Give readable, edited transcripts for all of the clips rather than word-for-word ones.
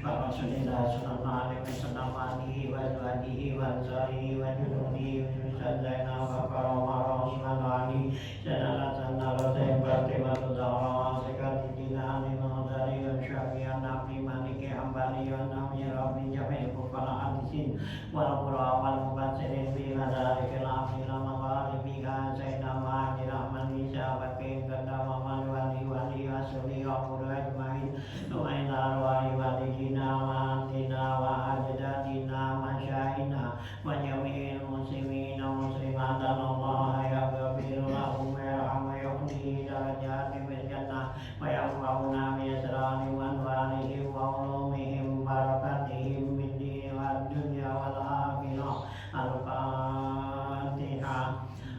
Rasulillah sallallahu alaihi wasallam alihi wa sahbihi wa sarihi wa junudihi wa junudaina wa karama rahman ali sanatan narasain fatima tudara sekadina lima dari syafi'an nabi maliki hambali wa nami rabbi jami'il fuqara hadisin wa wal mubassirin bi madarik al-afi lama ghalibi sayyidina ma'ani rahman bisa bakin kadama man wali wali asli wa ajmain wa ila arwahi walidina wa antina wa ajdatina masyaina wa jami'il muslimina muslimatan Allah ya ghafiru lahum wa yarhamu yuhdi darajati fil jannah wa ya'fa'una bi asrani wa anwarihi wa ulumihim barakatihim min dini wa dunya wal akhirah al-fatihah.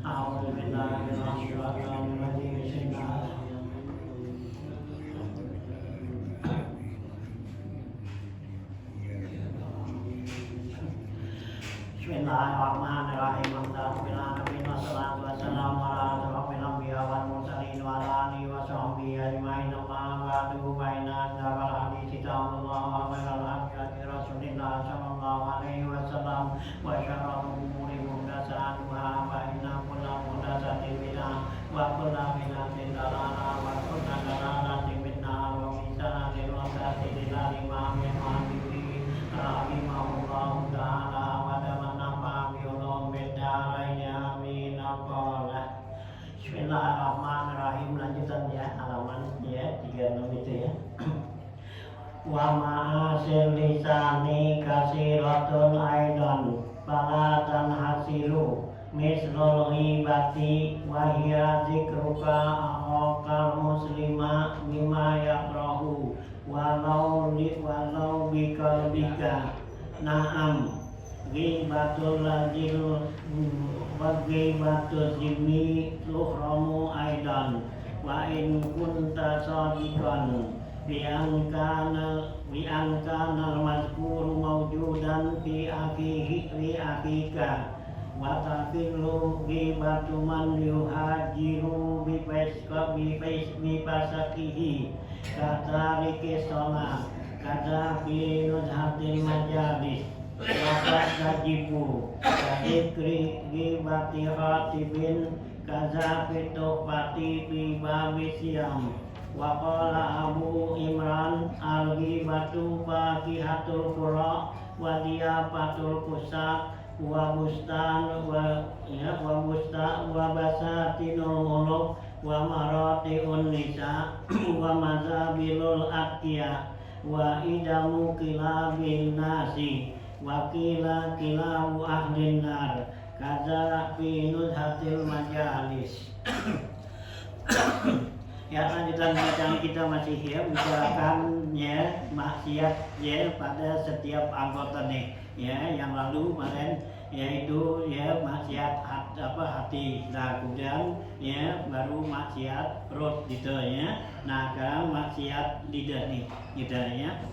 A'udzu billahi minasy syaithanir rajim. Bismillahirrahmanirrahim. Alhamdulillahirabbil alamin wassalamu ala asyrofil anbiya'i wal mursalin wa ala alihi wa sahbihi ajmain. Amma ba'du fa inna asdaqal hadithi kitabullah wa khairal hadi rasulillah sallallahu alaihi wasallam wa syarrul umuri muhdatsatuha fa inna kulla muhdatsatin bid'ah wa kulla bid'atin dalalah wa kulla dalalatin finnar wa min sanadil wasati ila imam al-mahdi rahimahullahu ta'ala wa Bismillahirrahmanirrahim. Lanjutan ya, halaman ya 36 itu ya. Wa ma'asil lisani kasiratun aidan fala tanhasiru mislul ghibati wa hiya zikruka akhal muslima bima yakrahu walau biqalbika. Na'am ghibatul lajil wa ghibatul jimi tuhramu aidan wa in kunta sadiqan bi ankana al-mazkuru mawjudan fi akika wa taqillu ghibatu man yuhajiru bi pasakihi kata rikisona kata fi nuzhatil majalis wakat kajibu kadikri gibati khatibin kaza fitopati pibawi siam waqala Abu Imran al-ghibatu fakihatul qura wa diyafatul kusak wa bustan wa basatinul muluk wa maratiun nisa wa mazabilul atqiya wa idamu kilabin nasi wakila kilau ahlin nar kaza fi nuzhatil majalis. Ya, lanjutan bacaan kita masih ya bicarakan ya maksiat ya pada setiap anggota nih ya. Yang lalu kemarin yaitu ya maksiat hati. Nah kemudian ya baru maksiat perut gitu ya. Nah sekarang maksiat lidah nih gitu ya.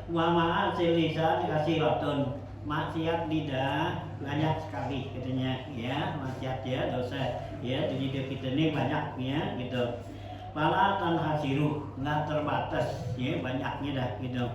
Wa ma'asil lisan kasiratun, maksiat lidah banyak sekali katanya ya, maksiat ya dosa ya di lidah kita ini banyak ya gitu. Fala tanhasiru, nggak terbatas ya banyaknya dah gitu.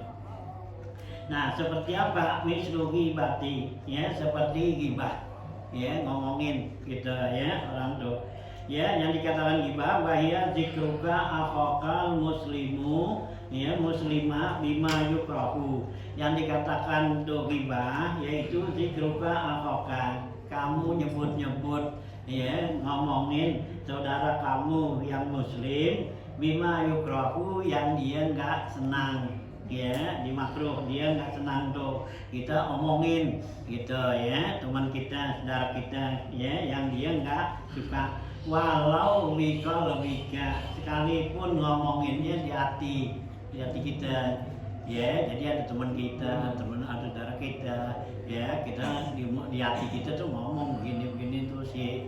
Nah seperti apa mislu ghibati ya, seperti ghibah ya, ngomongin gitu ya orang tuh ya, yang dikatakan ghibah wahya zikruka akhokal muslimu ya muslimah bima yukrahu. Yang dikatakan ghibah yaitu zikruka akhoka, kamu nyebut-nyebut ya ngomongin saudara kamu yang muslim bima yukrahu, yang dia enggak senang ya, dimakruh, dia enggak senang tuh kita omongin gitu ya, teman kita, saudara kita ya yang dia enggak suka. Walau bika lebika, sekalipun ngomonginnya di hati kita ya. Jadi ada teman kita, teman ada saudara kita ya, kita di hati kita tuh ngomong begini tuh si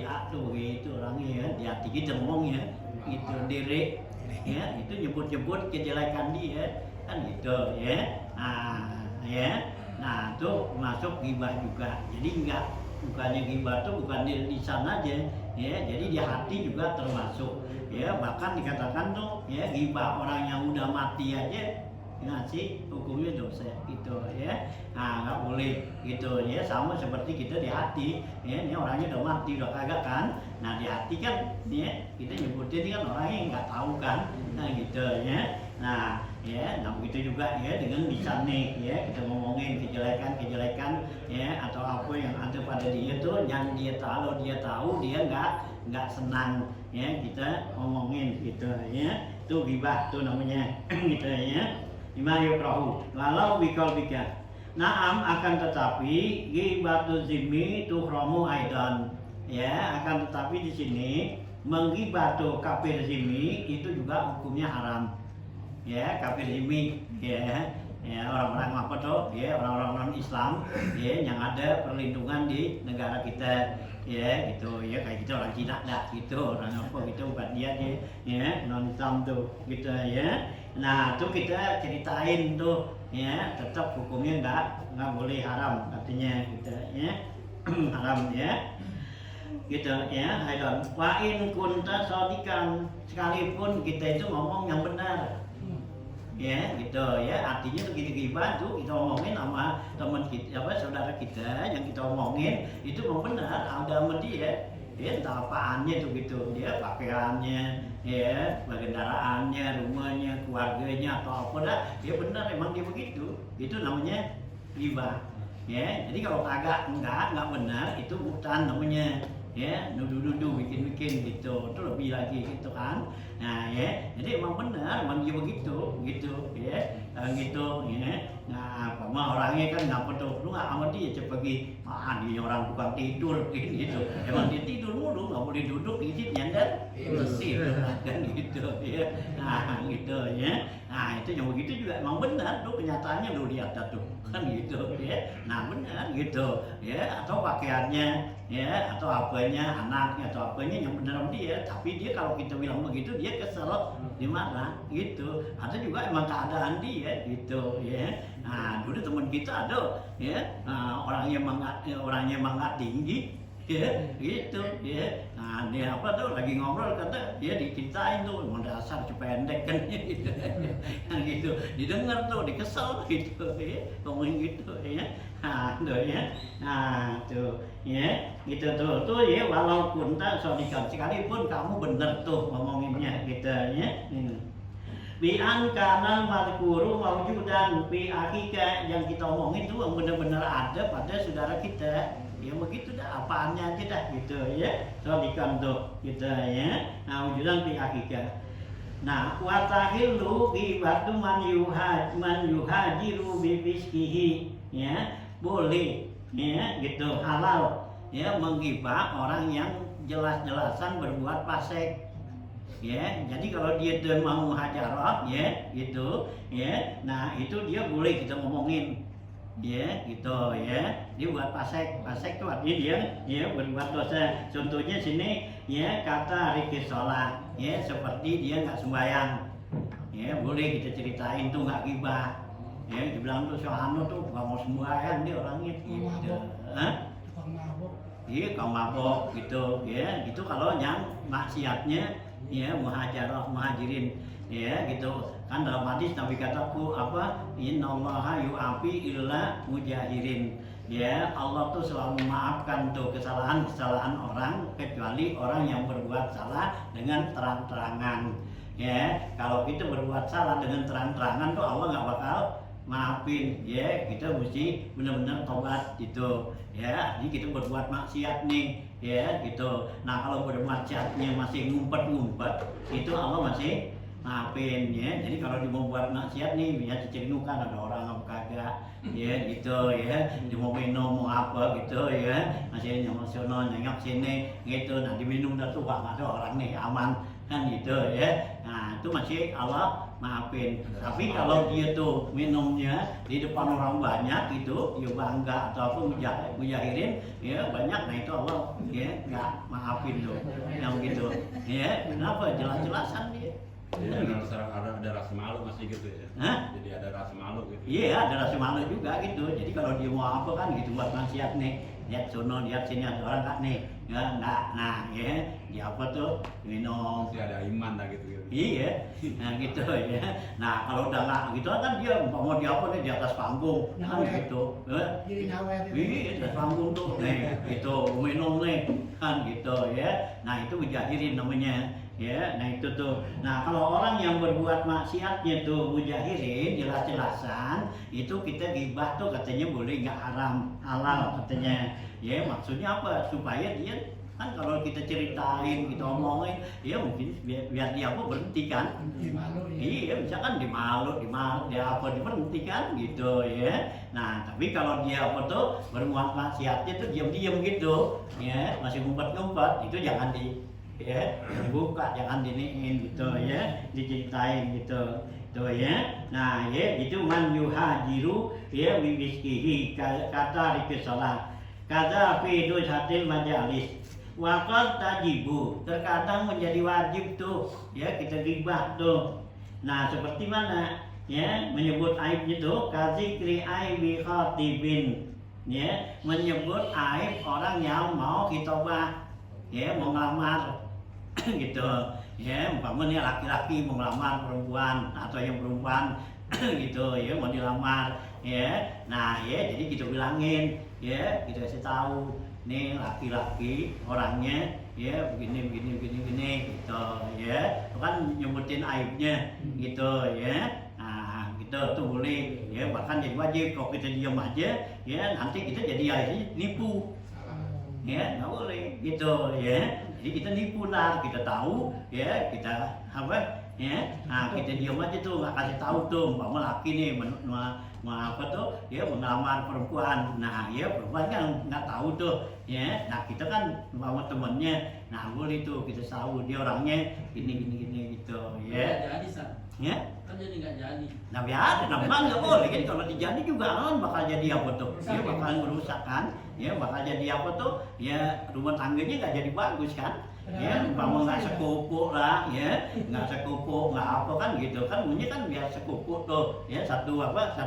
A tuh gitu orangnya ya, di hati kita ngomong ya gitu diri ya, itu nyebut kejelekan dia kan gitu ya. Nah tuh masuk ghibah juga. Jadi enggak, bukannya ghibah tuh bukan di lisan aja ya, jadi di hati juga termasuk ya. Bahkan dikatakan tuh ya ghibah orang yang udah mati aja ngasih hukumnya dosa gitu ya. Nah nggak boleh gitu ya, sama seperti kita di hati ya, ini orangnya udah mati udah kagak kan, nah di hati kan ya kita nyebutin kan orangnya nggak tahu kan, nah gitu ya. Nah ya, nah begitu juga ya dengan lisan nih ya, kita ngomongin kejelekan ya atau apa yang ada pada dia tuh yang dia tahu dia nggak senang ya, kita ngomongin gitu ya, itu ghibah tuh namanya gitu ya. Lima yukrahu walau bikal bika. Naam akan tetapi ghibatu zimmi tuhramu aidan ya, akan tetapi di sini menggibatu kafir zimmi itu juga hukumnya haram ya. Kafir zimmi ya, ya orang-orang apa tuh ya, orang-orang non Islam ya yang ada perlindungan di negara kita ya gitu ya, kayak gitu orang Cina dah gitu, orang apa gitu bukan dia ya non Islam tuh gitu ya. Nah tuh kita ceritain tuh ya, tetap hukumnya nggak boleh, haram artinya gitu ya haram ya gitu ya. Haidon wa in kunta shadikan, sekalipun kita itu ngomong yang benar ya gitu ya, artinya tuh ghibah tuh kita omongin sama teman kita apa saudara kita yang kita omongin itu memang benar ada sama dia ya, entah apaannya tuh gitu dia, pakaiannya ya, kendaraannya, rumahnya, keluarganya atau apa dah dia benar emang dia begitu, itu namanya ghibah ya. Jadi kalau kagak enggak benar itu bukan namanya ya, nuduh-nuduh bikin-bikin gitu, itu lebih lagi gitu kan. Nah ya, jadi emang benar emang dia begitu gitu ya, gitu ya. Nah sama orangnya kan ngapa tuh, lu nggak sama dia cepat pergi, dia orang tukang tidur gitu, emang dia tidur mulu nggak boleh duduk dikit nyender bersih kan gitu ya. Nah gitu ya, nah itu yang begitu juga emang benar tuh kenyataannya lu lihat tuh kan gitu ya. Nah benar gitu ya, atau pakaiannya ya atau apanya, anaknya atau apanya yang benar dia, tapi dia kalau kita bilang begitu dia kesel, dimarah gitu. Ada juga emang keadaan dia gitu ya. Nah dulu teman kita ada ya, orangnya mangga tinggi ya gitu ya. Nah dia apa tuh lagi ngobrol kata dia diceritain tuh emang dasar cependek kan gitu. Nah gitu didengar tuh dikesel gitu ya, ngomongin gitu ya. Nah tuh ya, nah tuh ya gitu tuh ya, walaupun tak sodikan sekalipun kamu bener tuh ngomonginnya gitu ya. Bi an kana mazkuru maujudan fi akika, yang kita omongin itu yang benar-benar ada pada saudara kita ya, begitu dah apaannya aja dah gitu ya, sodikan tuh gitu ya. Nah wujudan fi akika. Nah wa tahillu ghibatu man yuhajiru bi fiskihi ya, boleh ya gitu, halal ya menggibah orang yang jelas-jelasan berbuat fasik ya. Jadi kalau dia mau muhajarah ya gitu ya, nah itu dia boleh kita ngomongin ya gitu ya, dia buat fasik tuh artinya dia ya berbuat dosa. Contohnya sini ya kata rikis sholat ya, seperti dia nggak sembahyang ya, boleh kita ceritain tuh nggak ghibah ya, dibilang tuh Sohano tuh nggak mau sembahyang dia orangnya gitu. Iya kau mabok gitu ya, gitu kalau yang maksiatnya ya muhajirin ya gitu kan. Dalam hadis Nabi kataku apa, innallaha yu'afi illa mujahirin ya, Allah tuh selalu memaafkan tuh kesalahan orang kecuali orang yang berbuat salah dengan terang-terangan ya. Kalau kita berbuat salah dengan terang-terangan tuh Allah nggak bakal maafin ya, kita mesti benar-benar tobat gitu ya. Ini kita berbuat maksiat nih ya gitu. Nah kalau bermaksiatnya masih ngumpet itu Allah masih maafin ya. Jadi kalau dia mau buat maksiat nih ya cerinukan ada orang apa kagak ya gitu ya, dia mau minum mau apa gitu ya, masih nyengok sini gitu. Nah diminum dah tuh nggak ada orang nih, aman kan gitu ya. Nah itu masih Allah maafin. Tapi kalau dia tuh minumnya di depan orang banyak gitu ya, bangga atau apa mujahirin ya banyak, nah itu Allah ya nggak maafin tuh yang gitu ya. Kenapa? Jelas-jelasan dia. Jadi ada rasa malu masih gitu ya. Hah? Jadi ada rasa malu gitu. Iya ada rasa malu juga gitu. Jadi kalau dia mau apa kan gitu buat maksiat nih lihat sono lihat sini ada orang nggak nih ya nggak, nah ya dia apa tuh minum. Masih ada iman dah gitu. Iya, nah gitu ya. Nah kalau udah nggak gitu kan dia mau di apa nih di atas panggung kan gitu. Jadi ngawet itu. Iya, di atas panggung tuh nih itu minum nih kan gitu ya. Nah itu mujahirin namanya ya. Nah itu tuh. Nah kalau orang yang berbuat maksiatnya tuh mujahirin jelas-jelasan itu kita ghibah tuh katanya boleh nggak haram halal katanya. Ya maksudnya apa? Supaya dia kan kalau kita ceritain, kita omongin, ya mungkin biar dia apa berhenti kan? Dimalu ya. Iya, misalkan dimalu, dia apa diberhenti kan gitu ya. Nah, tapi kalau dia apa tuh berbuat maksiatnya tuh diam-diam gitu, ya masih ngumpet-ngumpet, itu jangan ya dibuka, jangan diniin gitu ya, diceritain gitu. Tuh ya. Nah, ya itu man yuhajiru ya bibiskihi kata rikisalah. Kata fi hatil majalis. Wakot tajibu, terkadang menjadi wajib tuh, ya kita ghibah tuh. Nah seperti mana? Ya menyebut aibnya tuh, kazikri aibi khatibin, ya menyebut aib orang yang mau khitobah, ya mau ngelamar, gitu. Ya umpamanya laki-laki mau ngelamar perempuan atau yang perempuan, gitu, ya mau dilamar, ya. Nah ya jadi kita bilangin, ya kita kasih tahu. Nih laki-laki orangnya ya begini gitu ya, itu kan nyebutin aibnya gitu ya. Nah gitu tuh boleh ya, bahkan jadi wajib. Kalau kita diam aja ya nanti kita jadi akhirnya nipu ya, nggak boleh gitu ya. Jadi kita nipu lah, kita tahu ya, kita apa ya. Nah kita diam aja tuh, nggak kasih tahu tuh bahwa laki nih apa tuh ya mengelamar perempuan. Nah ya perempuan kan nggak tahu tuh ya. Nah kita kan bawa temennya, nah boleh tuh kita tahu dia orangnya gini gitu ya. Jadi san, Ya kan jadi nggak jadi. nah biar namanya nggak boleh kan, kalau dijadi juga kan bakal jadi apa tuh ya, bakal merusak kan ya, bakal jadi apa tuh ya, rumah tangganya nggak jadi bagus kan ya. Bangun nggak sekupu lah ya, nggak sekupu nggak apa kan gitu kan, punya kan biar sekupu tuh ya, satu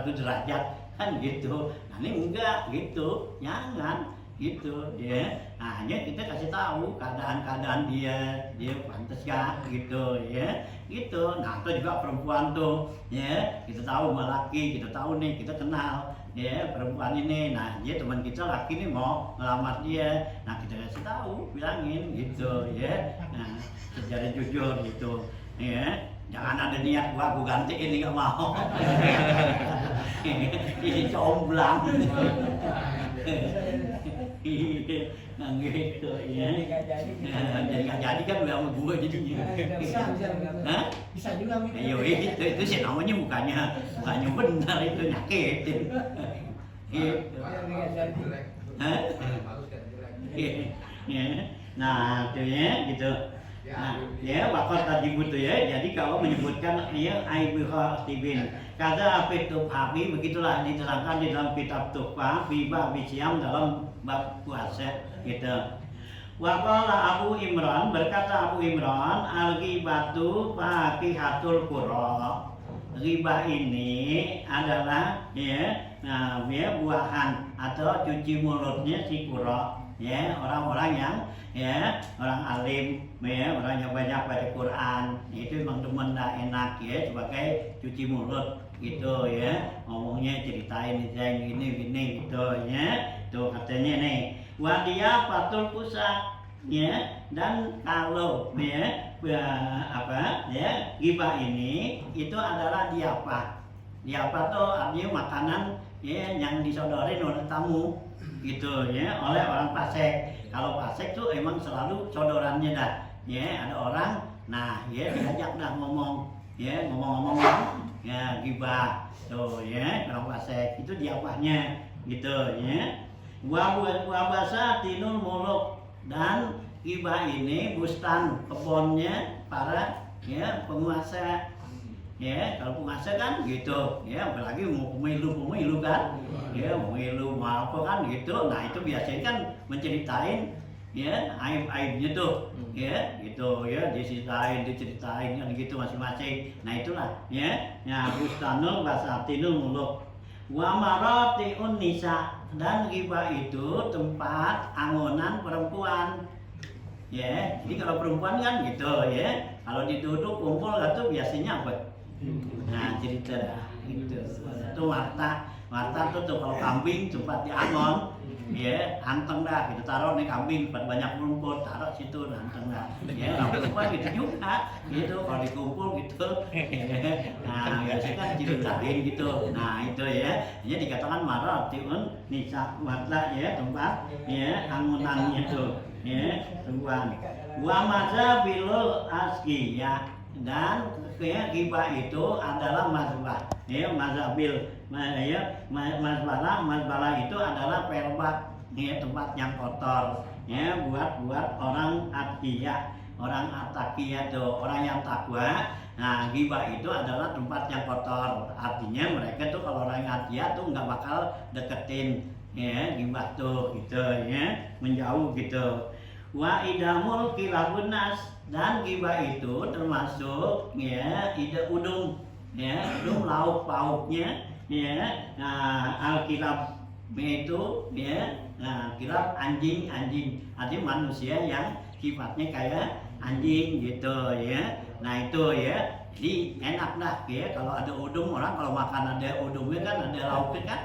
derajat kan gitu. Nah ini enggak gitu, jangan gitu ya. Nah hanya kita kasih tahu keadaan dia pantas gak gitu ya gitu. Nah atau juga perempuan tuh ya, kita tahu sama laki, kita tahu nih, kita kenal ya perempuan ini. Nah dia teman kita laki nih mau ngelamar dia, nah kita kasih tahu, bilangin gitu ya. Nah secara jujur gitu ya, jangan ada niat gua ganti ini, nggak mau. Ini comblang. Iya, nah gitu ya. Jadi nggak jadi kan udah sama gua jadinya. Hah? Bisa juga gitu. Ayo itu sih namanya bukannya benar, itu nyakitin. Gitu. Hah? Iya. Nah, itu ya gitu. Nah, ya wakot tadi butuh ya. Jadi kalau menyebutkan dia aibu khatibin, kata apa itu habi, begitulah diterangkan di dalam kitab Tuhfah Biba Bisyam dalam bab puasa gitu. Waqala Abu Imran, berkata Abu Imran, al-ghibatu faqihatul qura. Ghibah ini adalah ya, nah ya buahan atau cuci mulutnya si qura. Ya, orang-orang yang ya, orang alim ya, orang yang banyak baca Quran, itu memang teman enak ya sebagai cuci mulut gitu ya, ngomongnya ceritain gini gitu ya. Tuh katanya nih, wadia patul pusak ya, dan kalau ya apa ya ghibah ini itu adalah diapa. Diapa tuh artinya makanan ya yang disodorin oleh tamu gitu ya, oleh orang fasik. Kalau fasik tuh emang selalu sodorannya dah ya, ada orang nah ya diajak dah ngomong ya, ngomong ya ghibah tuh ya, orang fasik itu diapanya gitu ya. Wabasa tinul muluk, dan ghibah ini bustan kebunnya para ya penguasa. Ya, kalau penguasa kan gitu, ya apalagi mau pemilu kan, ya pemilu mau apa kan gitu. Nah itu biasanya kan menceritain ya aib-aibnya tuh, ya gitu ya, diceritain kan gitu masing-masing. Nah itulah ya, bustanul basatinul muluk. Wa maratiun nisa, dan ghibah itu tempat angonan perempuan. Ya, jadi kalau perempuan kan gitu ya. Kalau duduk kumpul itu biasanya apa? Nah, cerita gitu. Itu Marta tuh kalau kambing tempat diangon, ya hanteng dah, gitu taruh nih kambing, banyak rumput, taruh situ hanteng dah. Ya, kalau perempuan gitu juga, gitu kalau dikumpul gitu. Nah, biasanya kan ceritain gitu. Nah, itu ya, jadi dikatakan maratiun nisa, Marta ya tempat ya angonannya itu, ya perempuan. Wa mazabilul aski ya, dan ya ghibah itu adalah mazbah. Ya, mazabil mazbala itu adalah perbat, ya tempat yang kotor, ya buat orang atqiya, orang ataqiya itu orang yang takwa. Nah, ghibah itu adalah tempat yang kotor, artinya mereka tuh kalau orang atqiya tuh nggak bakal deketin ya ghibah tuh gitu ya, menjauh gitu. Wa idamul kilabun nas, dan ghibah itu termasuk ya ide udung, ya udung lauk pauknya ya. Nah, al-kilab itu ya, nah kilab anjing, artinya manusia yang sifatnya kayak anjing gitu ya. Nah itu ya, jadi enak dah ya kalau ada udung. Orang kalau makan ada udungnya kan, ada lauknya kan,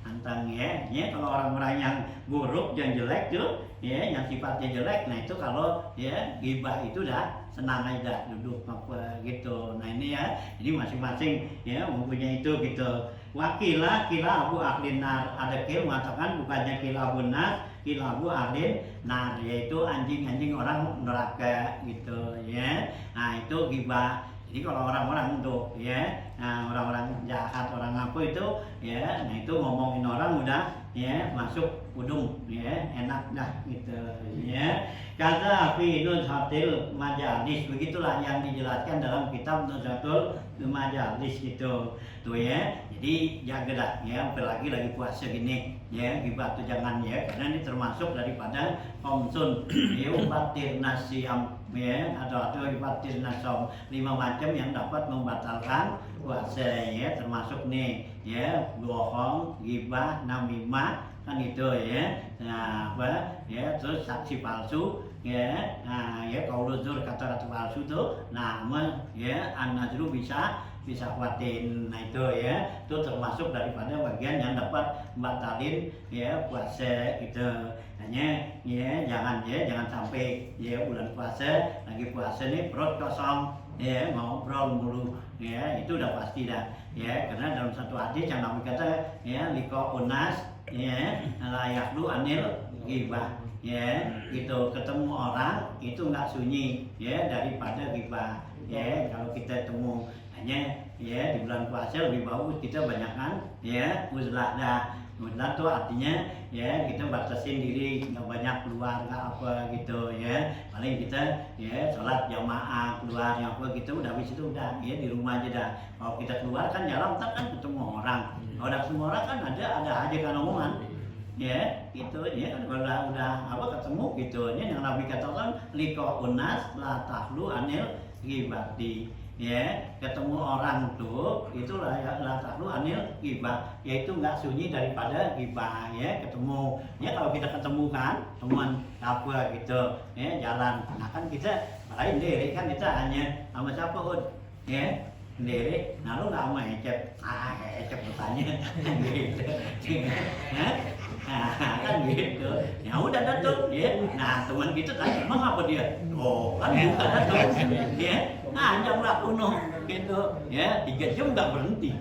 antang ya. Kalau orang-orang yang buruk, yang jelek tuh ya, yang sifatnya jelek, nah itu kalau ya ghibah itu dah senang aja duduk apa gitu. Nah ini ya, jadi masing-masing ya mempunyai itu gitu. Wakila kila abu ahlin nar, ada kil mengatakan bukannya kila abu nar, kila abu ahlin nar, yaitu anjing-anjing orang neraka gitu ya. Nah itu ghibah. Jadi kalau orang-orang tuh ya, nah orang-orang jahat, orang apa itu ya, nah itu ngomongin orang udah ya masuk udung ya, enak dah gitu ya. Kata fi nuzhatil majalis, begitulah yang dijelaskan dalam kitab Nuzhatul Majalis gitu tuh ya. Jadi jaga dah ya, apalagi lagi puasa gini ya, ghibah tuh jangan ya, karena ini termasuk daripada komsun ya, ubatir nasiam ya, atau ibatir nasom, 5 macam yang dapat membatalkan puasa ya, termasuk nih ya bohong, ghibah, namimah kan itu ya. Nah apa ya, terus saksi palsu ya. Nah ya qauluz zur, kata-kata palsu tuh nama ya, an-nazru bisa kuatin. Nah itu ya, itu termasuk daripada bagian yang dapat batalin ya puasa itu. Hanya ya jangan sampai ya bulan puasa, lagi puasa nih perut kosong ya, ngobrol mulu ya, itu udah pasti dah ya. Karena dalam satu hadis yang Nabi kata ya, liko unas ya layak lu anil ghibah ya, gitu ketemu orang itu nggak sunyi ya daripada ghibah ya. Kalau kita temu hanya ya di bulan puasa, lebih bagus kita banyakkan ya uzlah dah. Uzlah tuh artinya ya kita batasin diri, nggak banyak keluar, nggak apa gitu ya. Paling kita ya sholat jamaah keluar yang apa gitu, udah habis itu udah ya di rumah aja dah. Kalau kita keluar kan jalan ntar kan ketemu orang. Kalau udah ketemu orang kan ada aja kan omongan ya gitu ya, kan udah apa ketemu gitu ya. Yang Nabi katakan liko unas la tahlu anil ghibati ya, ketemu orang tuh itulah ya, la tahlu anil ghibah, yaitu nggak sunyi daripada ghibah ya. Ketemu ya, kalau kita ketemu kan teman apa gitu ya jalan, nah kan kita lain diri kan, kita hanya sama siapa ya sendiri. Nah lu nggak sama Ecep bertanya gitu ya. Nah kan gitu ya, udah datang ya. Nah teman kita tanya emang apa dia, oh kan bukan datang ya, jam lah kuno gitu ya, 3 jam nggak berhenti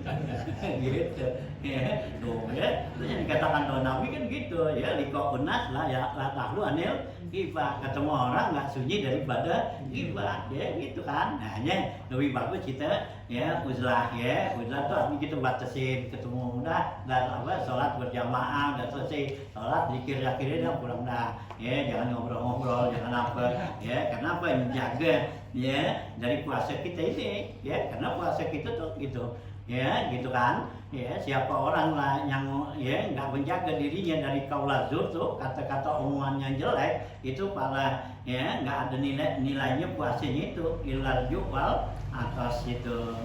gitu ya. Tuh ya, itu yang dikatakan oleh Nabi kan gitu ya, liko unas lah ya la tahlu anil ghibah, ketemu orang nggak sunyi daripada ghibah ya gitu kan. Nah hanya lebih bagus kita ya uzlah ya. Uzlah tuh artinya kita batasin, ketemu udah dan apa sholat berjamaah udah selesai sholat, zikir akhirnya dah pulang dah ya, jangan ngobrol-ngobrol, jangan apa ya. Karena apa, menjaga ya dari puasa kita ini ya, karena puasa kita tuh gitu ya, gitu kan ya. Siapa orang lah yang ya nggak menjaga dirinya dari qaulaz zur tuh, kata-kata omongan yang jelek itu, pala ya nggak ada nilainya puasanya itu, ilal juwal atas itu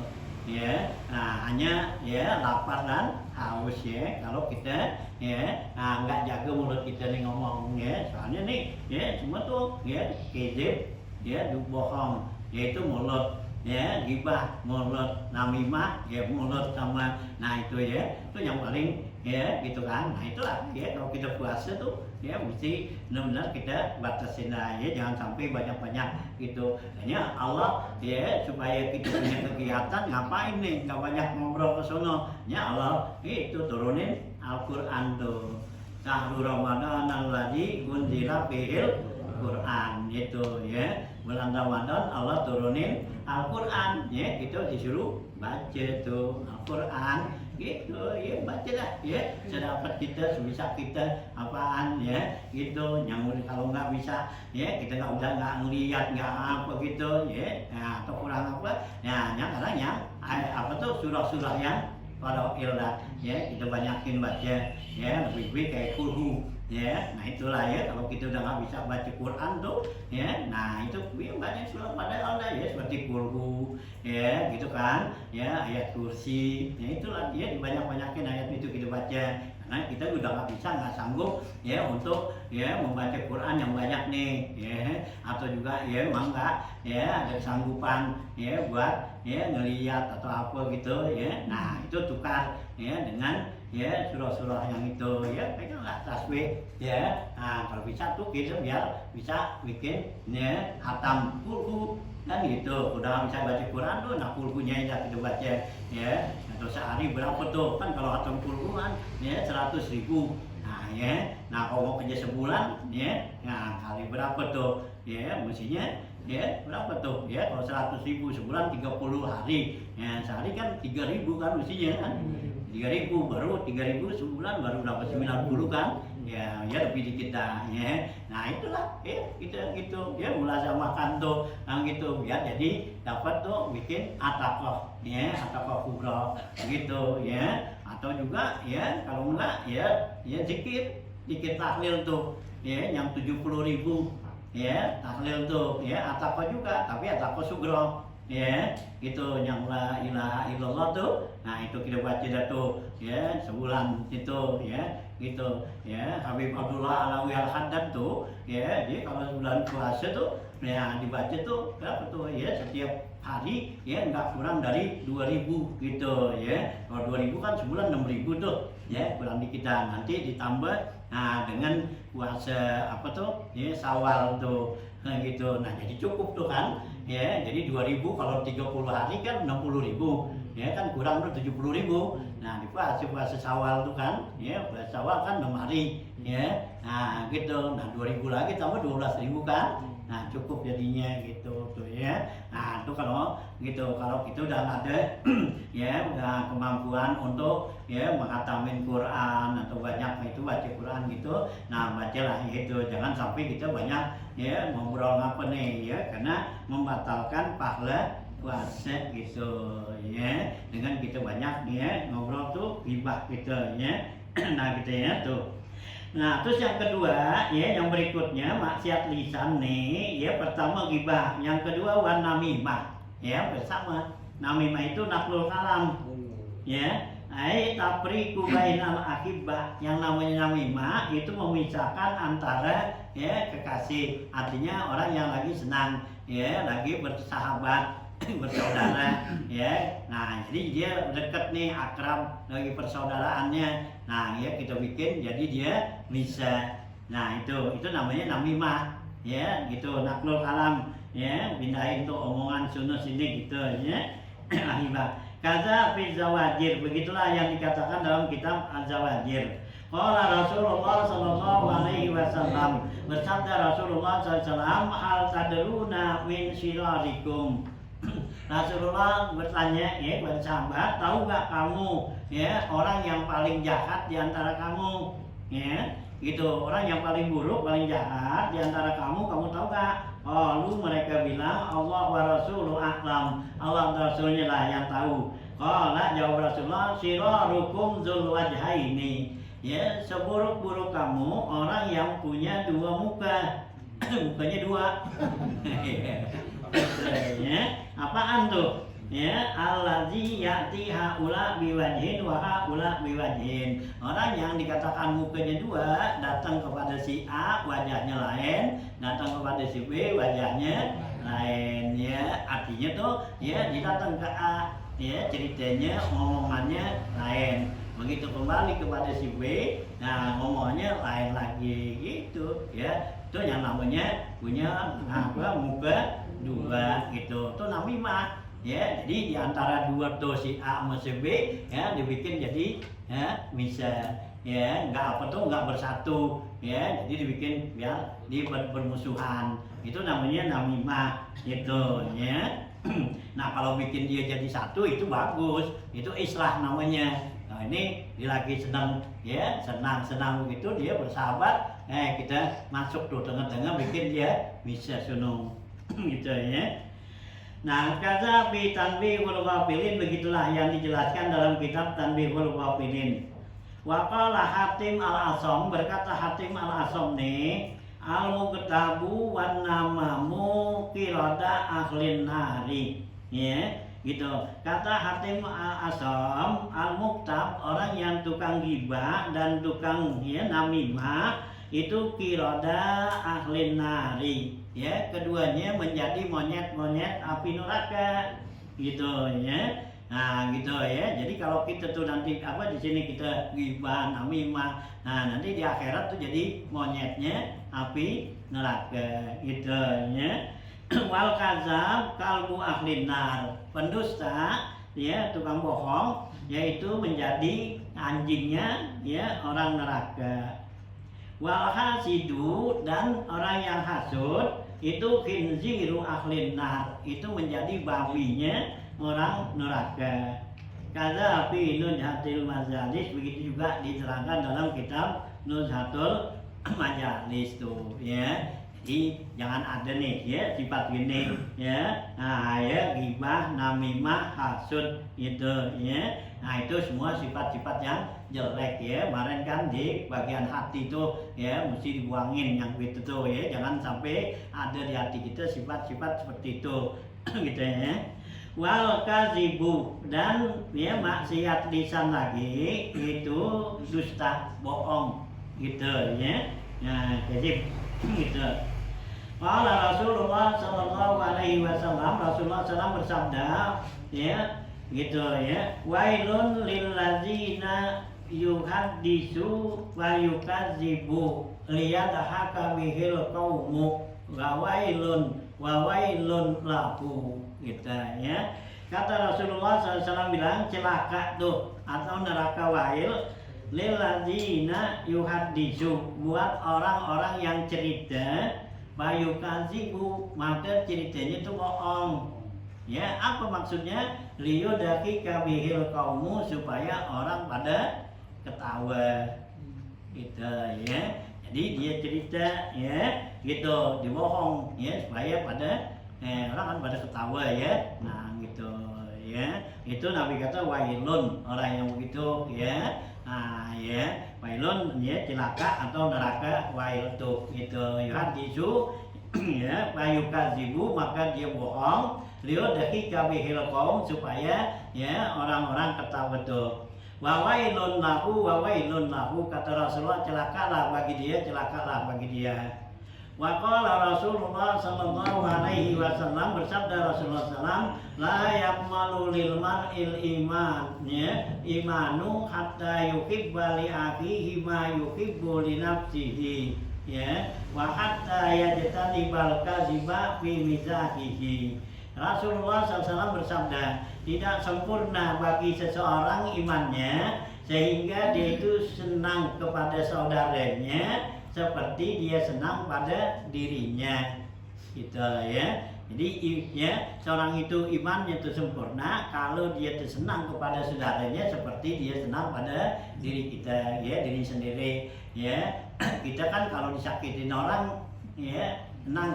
ya, nah hanya ya lapar dan haus ya. Kalau kita ya, nah nggak jaga mulut kita nih ngomong ya, soalnya nih ya semua tuh ya kezib ya, bohong, yaitu mulut ya, gibah mulut, namimah ya mulut sama, nah itu ya, itu yang paling ya gitu kan. Nah itulah ya, kalau kita puasa tuh ya mesti benar-benar kita batasin lah ya, jangan sampai banyak-banyak gitu. Hanya Allah ya, supaya kita punya kegiatan ngapain nih, nggak banyak ngobrol ke sono ya, Allah itu turunin Al-Quran tuh, Syahrul Ramadan alladzi unzila fihil Quran itu ya, bulan Ramadan Allah turunin Al-Quran ya, itu disuruh baca tuh Al-Quran gitu ya, baca lah ya sedapat kita, sebisa kita apaan ya gitu. Yang kalau nggak bisa ya, kita nggak ngeliat nggak apa gitu ya, nah, atau kurang apa ya, yang kadang yang apa tuh surah-surah yang kalau ildah ya, kita banyakin baca ya, lebih kayak kulhu ya. Nah itulah ya, kalau kita udah nggak bisa baca Quran tuh ya, nah itu ya banyak surah padahal ada ya, seperti kulhu ya gitu kan ya, ayat kursi ya, itulah ya, dibanyak-banyakin ayat itu kita baca. Karena kita udah nggak sanggup ya untuk ya membaca Quran yang banyak nih ya, atau juga ya memang nggak ya ada kesanggupan ya buat ya ngeliat atau apa gitu ya. Nah itu tukar ya dengan ya surah-surah yang itu ya, peganglah tasbih ya. Nah kalau bisa tuh kita biar bisa bikin ya hatam kulhu kan gitu. Udah bisa baca Quran tuh, nah kulhunya ya kita baca ya. Atau sehari berapa tuh kan, kalau hatam kulhu kan ya 100.000. Nah ya, nah kalau mau kerja sebulan ya, nah kali berapa tuh ya, mestinya ya berapa tuh ya, kalau 100.000 sebulan 30 hari ya, sehari kan 3.000 kan mestinya kan, 3.000 baru 3.000 sebulan baru dapat 90 kan ya, ya lebih dikit dah ya. Nah itulah ya, kita gitu ya, mulazamahkan tuh yang gitu biar jadi dapat tuh bikin atakoh ya, atakoh kubra gitu ya. Atau juga ya kalau enggak ya, ya zikir tahlil tuh ya, yang 70.000 ya tahlil tuh ya, atakoh juga tapi atakoh sugro ya gitu, yang la ilaha illallah tuh. Nah itu kita baca dah tuh ya sebulan itu ya gitu ya. Habib Abdullah Alawi Al-Haddad tuh ya, jadi kalau bulan puasa tuh ya dibaca tuh berapa tuh ya, setiap hari ya nggak kurang dari 2.000 gitu ya. Kalau 2.000 kan sebulan 6.000 tuh ya, kurang dikit dah, nanti ditambah nah dengan puasa apa tuh ya Syawal tuh nah gitu. Nah jadi cukup tuh kan ya, jadi 2.000 kalau 30 hari kan 60.000 ya, kan kurang tuh 70.000. Nah di puasa Syawal tuh kan ya, puasa Syawal kan 6 hari ya, nah gitu. Nah 2.000 lagi tambah 12.000 kan, nah cukup jadinya gitu tuh ya. Nah itu kalau gitu, kalau kita udah nggak ada ya udah kemampuan untuk ya menghatamin Quran atau banyak itu baca Quran gitu, nah bacalah gitu. Jangan sampai kita banyak ya ngobrol apa nih ya, karena membatalkan pahala puasa gitu ya, dengan kita banyak ya ngobrol tuh gibah gitu ya. Nah gitu ya tuh. Nah terus yang kedua ya, yang berikutnya maksiat lisan nih ya. Pertama gibah, yang kedua wan namimah ya, bersama. Namimah itu naklul kalam ya, tapriku bainal akibah. Yang namanya namimah itu memisahkan antara ya kekasih, artinya orang yang lagi senang ya, lagi bersahabat bersaudara ya. Nah jadi dia dekat nih, akrab, lagi persaudaraannya. Nah ya kita bikin jadi dia bisa. Nah itu namanya namimah ya gitu, naklul kalam ya, pindahin tuh omongan sono sini gitu ya. Ahibah kaza fi zawajir, begitulah yang dikatakan dalam kitab Az-Zawajir. Qala Rasulullah sallallahu alaihi wasallam, bersabda Rasulullah sallallahu alaihi wasallam, hal tadruna min sirarikum. Rasulullah bertanya ya kepada sahabat, tahu gak kamu ya orang yang paling jahat di antara kamu ya gitu, orang yang paling buruk, paling jahat di antara kamu tahu gak? Oh lu, mereka bilang Allah wa rasuluh a'lam, Allah dan Rasulnya lah yang tahu. Qala, jawab Rasulullah, sirarukum dzul wajhaini, ya seburuk-buruk kamu orang yang punya dua muka. Mukanya dua. Ya, apaan tuh ya allazi ya'ti haula biwajhin wa haula biwajhin. Orang yang dikatakan mukanya dua datang kepada si A wajahnya lain, datang kepada si B wajahnya lain, ya artinya tuh ya dia datang ke A ya ceritanya omongannya lain, begitu kembali kepada si B nah ngomongnya lain lagi gitu ya. Itu yang namanya punya apa muka dua gitu, itu namimah. Ya, jadi di antara dua tuh si A sama si B ya dibikin jadi ya bisa ya nggak bersatu ya, jadi dibikin biar bermusuhan, itu namanya namimah gitu ya. Nah kalau bikin dia jadi satu itu bagus, itu islah namanya. Nah ini dia lagi senang ya senang begitu dia bersahabat, kita masuk tuh tengah-tengah bikin dia bisa sunung gitu ya. Nah, kata bi tanbihul ghafilin, begitulah yang dijelaskan dalam kitab Tanbihul Ghafilin. Wa qala Hatim al-Asam, berkata Hatim al-Asam nih, al-muqtabu wan namamu qirada ahlin nari. Ya, gitu. Kata Hatim al-Asam, al-muqtab orang yang tukang ghibah dan tukang ya namimah itu qirada ahlin nari. Ya, keduanya menjadi monyet-monyet api neraka gitu ya. Nah gitu ya, jadi kalau kita tuh nanti apa di sini kita ghibah namimah, nah nanti di akhirat tuh jadi monyetnya api neraka gitu ya. Wal kadzab kalbu ahlin nar, pendusta ya tukang bohong yaitu menjadi anjingnya ya orang neraka. Wal hasidu, dan orang yang hasud itu khinziru ahlin nar, itu menjadi babinya orang neraka. Kaza fi Nuzhatul Majalis, begitu juga diterangkan dalam kitab Nuzhatul Majalis tuh ya. Jadi jangan ada nih ya sifat gini ya. Nah ya ghibah, namimah, hasud itu ya. Nah itu semua sifat-sifat yang jelek ya. Kemarin kan di bagian hati tuh ya mesti dibuangin yang gitu tuh ya. Jangan sampai ada di hati kita sifat-sifat seperti itu gitu ya. Wal kazibu, dan ya maksiat lisan lagi itu dusta, bohong gitu ya. Nah kazib gitu. Qala Rasulullah sallallahu alaihi wasallam, Rasulullah SAW bersabda ya gitu ya, wailun lil ladzina yuhaddisu wa yukadzibu liyadhaka bihil qaumu wa wailun lahu gitu ya. Kata Rasulullah SAW bilang celaka tuh atau neraka wail lil ladzina yuhaddisu, buat orang-orang yang cerita, bayukazibu maka ceritanya itu bohong. Ya, apa maksudnya? Liyudaki kabihil kaumu, supaya orang pada ketawa. Gitu ya. Jadi dia cerita ya, gitu, dibohong ya supaya pada orang kan pada ketawa ya. Nah, gitu ya. Itu Nabi kata wailun, orang yang begitu ya. Nah, ya, wailun ya celaka atau neraka wail tuh gitu. Yuhadisu ya, bayukazibu maka dia bohong, liyudaki kabihil qaum, supaya ya orang-orang ketawa tuh. Wa wailun lahu, kata Rasulullah celakalah bagi dia, celakalah bagi dia. Wa qala Rasulullah sallallahu alaihi wasallam, bersabda Rasulullah SAW, la yakmalu lil mar'il iman ya, imanu hatta yuhibba li akhihi ma yuhibbu li nafsihi ya, wa hatta yajtanibal kadziba fi mizahihi. Rasulullah SAW bersabda, tidak sempurna bagi seseorang imannya sehingga dia itu senang kepada saudaranya seperti dia senang pada dirinya gitu ya. Jadi ya seorang itu imannya itu sempurna kalau dia itu senang kepada saudaranya seperti dia senang pada diri kita ya, diri sendiri ya. Kita kan kalau disakitin orang ya senang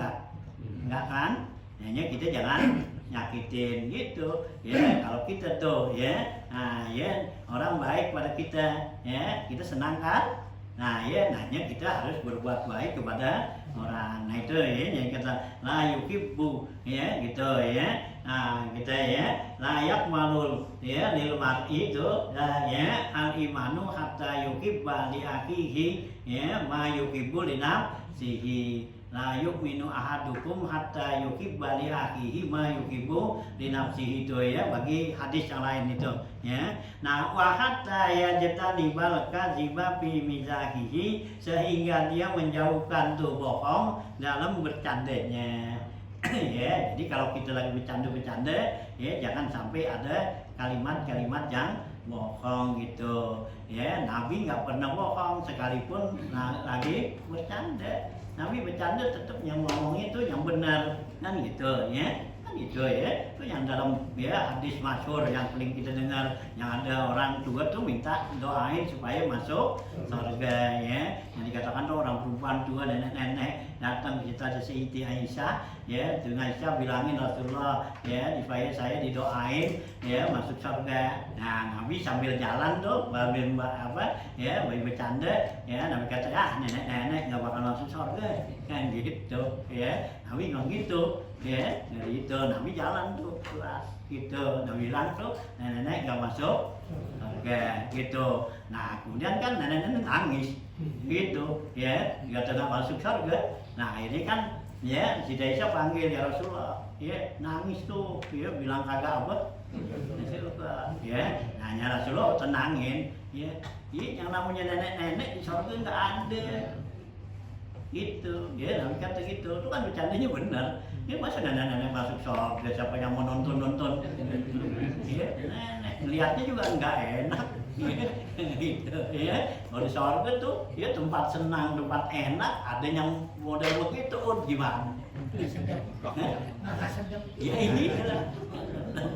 nggak kan? Hanya kita jangan nyakitin gitu ya. Kalau kita tuh ya, nah ya orang baik pada kita ya, kita senang kan? Nah ya, nanya kita harus berbuat baik kepada orang. Nah itu ya, yang kata la yuhibbu ya gitu ya. Nah kita ya layak malul ya lil mar'i itu ya al imanu hatta yuhibba li akhihi ya ma yuhibbu li nafsihi. La yu'minu ahadukum hatta yuhibba li akhihi ma yuhibbu li nafsihi itu ya, bagi hadis yang lain itu ya. Nah wa hatta yajtanibal kadziba fi mizahihi, sehingga dia menjauhkan tuh bohong dalam bercandanya. Ya, jadi kalau kita lagi bercanda-bercanda ya jangan sampai ada kalimat-kalimat yang bohong gitu ya. Nabi nggak pernah bohong sekalipun lagi bercanda. Nabi bercanda tetap yang ngomong itu yang benar kan gitu ya, kan gitu ya. Itu yang dalam ya hadis masyhur yang paling kita dengar, yang ada orang tua tuh minta doain supaya masuk surga ya. Yang dikatakan tuh orang perempuan tua, nenek-nenek datang kita Siti Aisyah ya, dengan Aisyah bilangin Rasulullah ya supaya saya didoain ya masuk surga. Nah Nabi sambil jalan tuh sambil apa ya bercanda ya, Nabi kata nenek-nenek nggak bakal masuk surga kan gitu ya. Nabi ngomong gitu ya, dari itu Nabi jalan tuh kelas gitu. Nabi bilang tuh nenek-nenek nggak masuk surga gitu. Nah kemudian kan nenek-nenek nangis gitu ya, nggak tidak masuk surga. Nah ini kan ya si Aisyah panggil ya Rasulullah ya, nangis tuh ya, bilang kagak apa ya. Nanya Rasulullah tenangin ya, yang namanya nenek-nenek di surga nggak ada gitu ya. Nabi kata gitu, itu kan bercandanya benar ya. Masa nenek-nenek masuk surga, siapa yang mau nonton ya, nenek lihatnya juga nggak enak gitu ya. Kalau di surga tuh ya tempat senang, tempat enak, ada yang model begitu gimana ya ini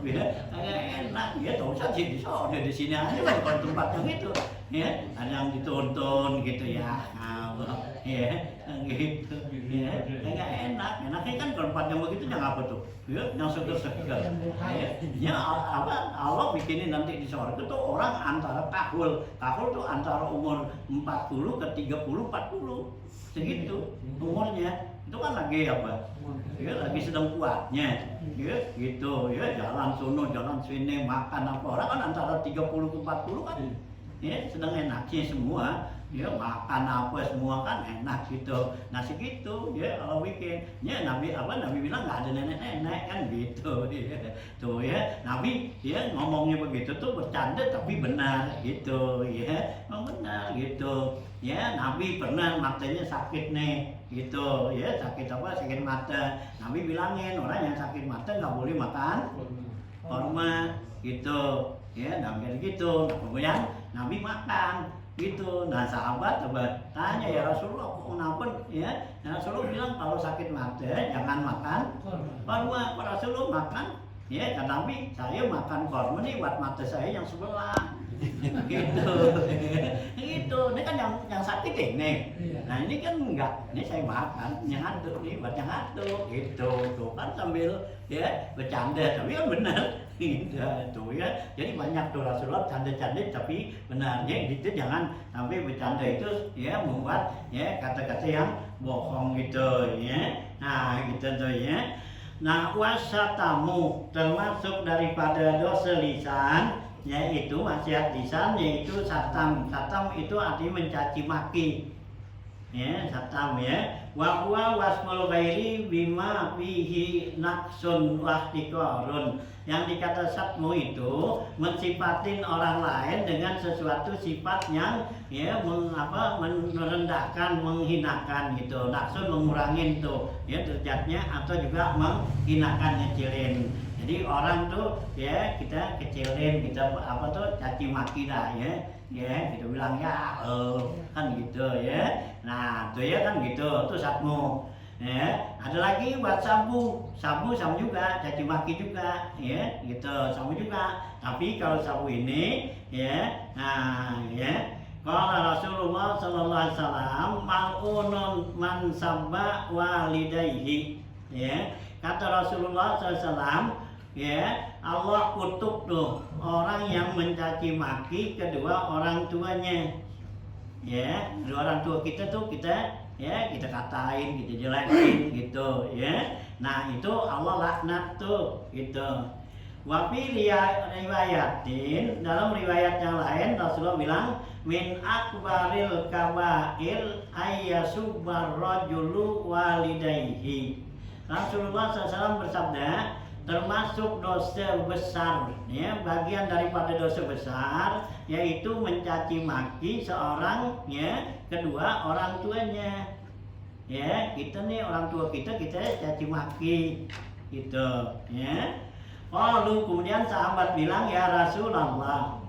ya agak enak ya. Tahu saja di surga, di sini aja kan kalau tempatnya gitu ya, ada yang ditonton gitu ya ya gitu ya, agak enak. Enaknya kan kalau tempatnya begitu yang apa tuh ya, yang seger-seger ya. Apa Allah bikinin nanti di surga tuh orang antara tahul tuh antara umur 40 ke 30 40 segitu umurnya. Itu kan lagi apa ya, lagi sedang kuatnya ya gitu ya, jalan sono jalan sini makan apa. Orang kan antara 30 ke 40 kan ya sedang enaknya semua ya, makan apa semua kan enak gitu. Nah segitu ya kalau bikin ya. Nabi bilang nggak ada nenek-nenek kan gitu ya. Tuh ya Nabi ya ngomongnya begitu tuh bercanda tapi benar gitu ya, benar gitu ya. Nabi pernah matanya sakit nih gitu ya, sakit apa, sakit mata. Nabi bilangin orang yang sakit mata nggak boleh makan korma gitu ya. Nabi gitu, kemudian Nabi makan gitu. Nah sahabat coba tanya ya Rasulullah kok kenapa ya. Nah, Rasulullah bilang kalau sakit mata jangan makan korma. Kalau Rasulullah makan ya, kata Nabi saya makan korma nih buat mata saya yang sebelah gitu gitu. Ini kan yang sakit ini. Nah ini kan enggak, ini saya makan yang ngantuk nih buat yang ngantuk gitu. Tuh kan sambil ya bercanda tapi kan benar gitu tuh ya. Jadi banyak tuh Rasulullah canda-canda tapi benarnya gitu. Jangan sampai bercanda itu ya membuat ya kata-kata yang bohong gitu ya. Nah gitu tuh ya. Nah wasatamu termasuk daripada dosa lisan yaitu maksiat lisan, yaitu satam. Satam itu artinya mencaci maki ya, satam ya. Wa huwa wasmul ghairi bima fihi naqsun wa ihtiqarun. Yang dikata satmu itu mensifatin orang lain dengan sesuatu sifat yang ya merendahkan, menghinakan gitu. Naqsun mengurangin tuh ya derajatnya, atau juga menghinakan, ngecilin. Jadi orang tuh ya kita kecilin, kita apa tuh caci maki dah ya. Ya, kita bilang ya kan gitu ya. Nah, tuh ya kan gitu, tuh satmu. Ya, ada lagi buat sabu sama juga, caci maki juga ya, gitu, sabu juga. Tapi kalau sabu ini ya, nah ya, kalau Rasulullah sallallahu alaihi wasallam mal'unun man sabba walidayhi ya. Kata Rasulullah sallallahu alaihi wasallam ya, Allah kutuk tuh orang yang mencaci maki kedua orang tuanya ya kedua orang tua kita tuh kita katain, kita jelekin gitu ya. Nah itu Allah laknat tuh gitu. Wafi riwayatin, dalam riwayat yang lain Rasulullah bilang min akbaril kabair ayyasubbar rajulu walidayhi. Rasulullah SAW bersabda, termasuk dosa besar ya, bagian daripada dosa besar yaitu mencaci maki seorang ya kedua orang tuanya. Ya, kita nih orang tua kita caci maki gitu ya. Lalu kemudian sahabat bilang, ya Rasulullah,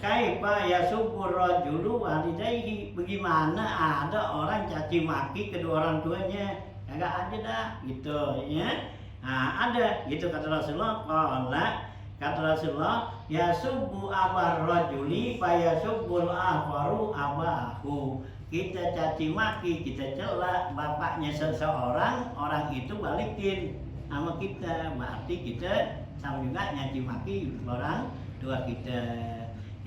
kaifa yasubbur rajulu walidayhi, bagaimana ada orang caci maki kedua orang tuanya? Kagak ada dah gitu ya. Nah, ada gitu kata Rasulullah. Kata Rasulullah, yasubbu abar rajuli fa yasubbul akharu abahu. Kita caci maki, kita celak bapaknya seseorang, orang itu balikin sama kita, berarti kita sama juga nyaci maki orang tua kita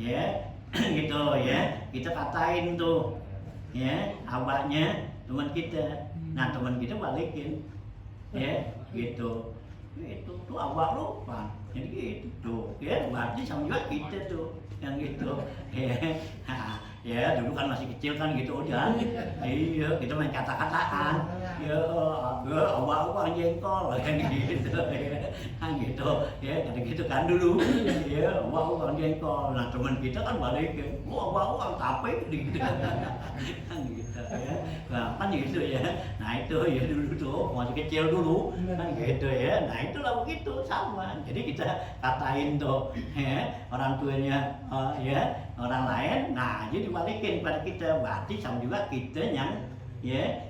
ya. Gitu ya, kita katain tuh ya abahnya teman kita, nah teman kita balikin ya gitu. Itu tuh abah lu kan, jadi gitu tuh ya, berarti sama juga kita tuh yang gitu ya. Ya dulu kan masih kecil kan gitu udah. Iya, kita main kata-kataan. Ya, awak jengkol kan gitu. Kan gitu. Ya, kata gitu kan dulu. Ya, awak jengkol. Nah, teman kita kan balik, awak tape gitu. Kan gitu ya. Nah, kan gitu ya. Nah, itu ya dulu tuh masih kecil dulu kan gitu ya. Nah, itulah begitu sama. Jadi kita katain tuh ya, orang tuanya ya, orang lain. Nah, jadi balikin pada kita, berarti sama juga kita yang ya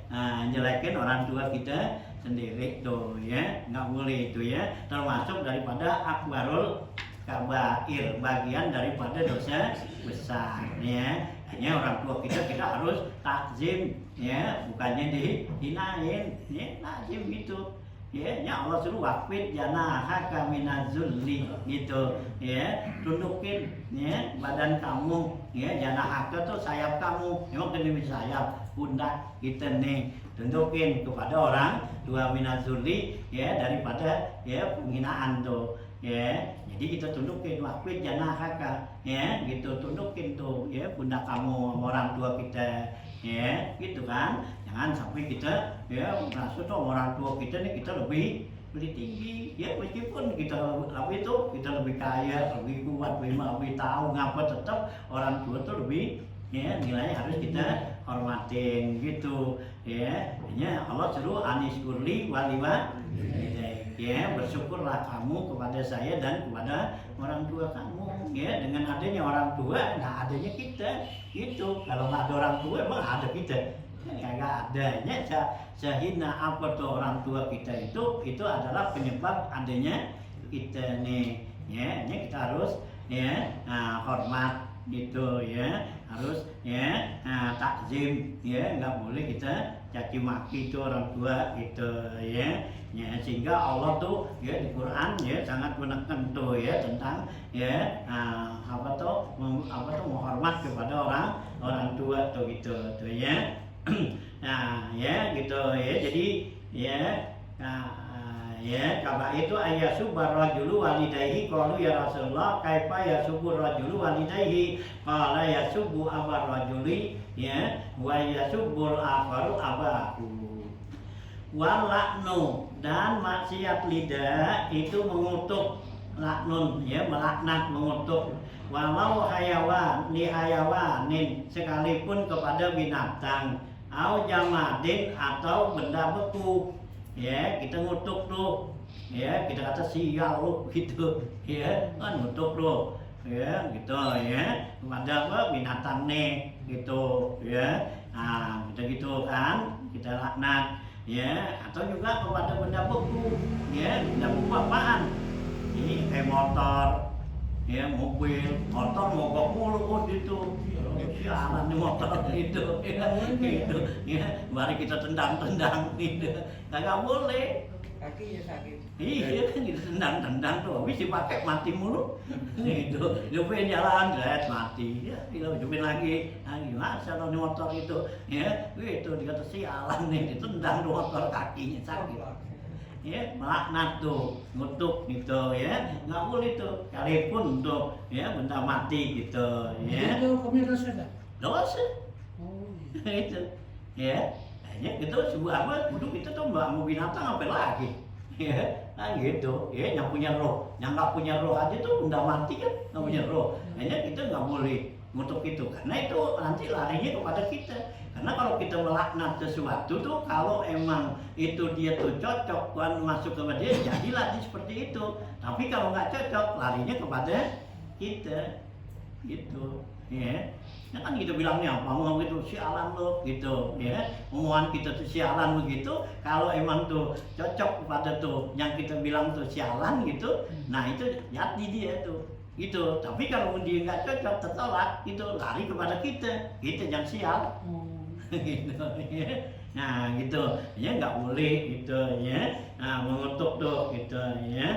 jelekin orang tua kita sendiri tuh ya, nggak boleh itu ya, termasuk daripada akbarul kabair, bagian daripada dosa besar ya. Hanya orang tua kita harus takzim ya, bukannya dihinain ya, takzim gitu ya. Ya Allah suruh waqfid janahaka minazulli gitu ya, tundukin ya badan kamu ya, janahaka tuh sayap kamu, memang kena sayap pundak kita nih, tundukin kepada orang tua minazulli ya, daripada ya penghinaan tuh ya. Jadi kita tundukin waqfid janahaka ya gitu, tundukin tuh ya pundak kamu orang tua kita ya gitu kan. Jangan sampai kita ya merasa tuh orang tua kita nih kita lebih tinggi ya, meskipun kita lebih kaya, lebih kuat, lebih tahu ngapa, tetap orang tua tuh lebih ya nilainya harus kita hormatin gitu ya. Hanya Allah suruh anis kurli waliwa ya, bersyukurlah kamu kepada saya dan kepada orang tua kamu ya. Dengan adanya orang tua, nah adanya kita gitu. Kalau nggak ada orang tua emang ada kita? Nggak adanya. Sehina apa tuh orang tua kita itu adalah penyebab adanya kita nih ya. Kita harus ya hormat gitu ya, harus ya takzim ya, nggak boleh kita caci maki itu orang tua gitu ya. Ya, sehingga Allah tuh ya di Quran ya sangat menekan tuh ya tentang ya menghormat kepada orang tua tuh gitu tuh ya. Nah ya gitu ya, jadi ya ya kaba itu ayyasubbar rajulu walidayhi, qalu ya Rasulullah kaifa yasubur rajulu walidayhi, qala yasubbu abar rajuli ya wa yasubbul akharu abahu. Walaknu, dan maksiat lidah itu mengutuk, laknun ya, melaknat, mengutuk. Walau hayawanin, sekalipun kepada binatang, au jamadin, atau benda beku ya, kita ngutuk tuh ya, kita kata sial lu gitu ya, kan ngutuk lu ya gitu ya, kepada apa binatang nih gitu ya. Nah kita gitu kan, kita laknat ya, atau juga kepada benda beku ya. Benda beku apaan? Ini kayak motor ya, mobil, motor mogok mulu gitu. Sialan nih motor gitu ya, gitu ya. Mari kita tendang gitu, kagak boleh Kaki ya sakit. Iya kan gitu tendang tuh, habis dipakai mati mulu. Gitu, hidupin jalan, lihat mati. Ya, hidupin lagi. Nah, gimana kalau motor itu? Ya, itu dikata sialan nih, ditendang tuh motor kakinya sakit. Ya, melaknat tuh, ngutuk gitu ya, nggak boleh tuh. Sekalipun tuh, ya benda mati gitu, ya. Itu hukumnya dosa tak? Dosa. Oh, Itu ya hanya itu sebuah apa duduk itu tuh mau binatang apa lagi ya nah gitu ya yang punya roh yang nggak punya roh aja tuh udah mati kan nggak punya roh hanya kita nggak boleh ngutuk itu karena itu nanti larinya kepada kita karena kalau kita melaknat sesuatu tuh kalau emang itu dia tuh cocok Tuhan masuk kepada dia jadilah dia seperti itu tapi kalau nggak cocok larinya kepada kita gitu ya ya kan gitu bilangnya apa ngomong gitu sialan lo gitu ya omongan kita tuh sialan begitu kalau emang tuh cocok kepada tuh yang kita bilang tuh sialan gitu nah itu jadi dia tuh gitu tapi kalau dia nggak cocok tertolak itu lari kepada kita yang sial gitu ya nah gitu ya nggak boleh gitu ya nah mengutuk tuh gitu ya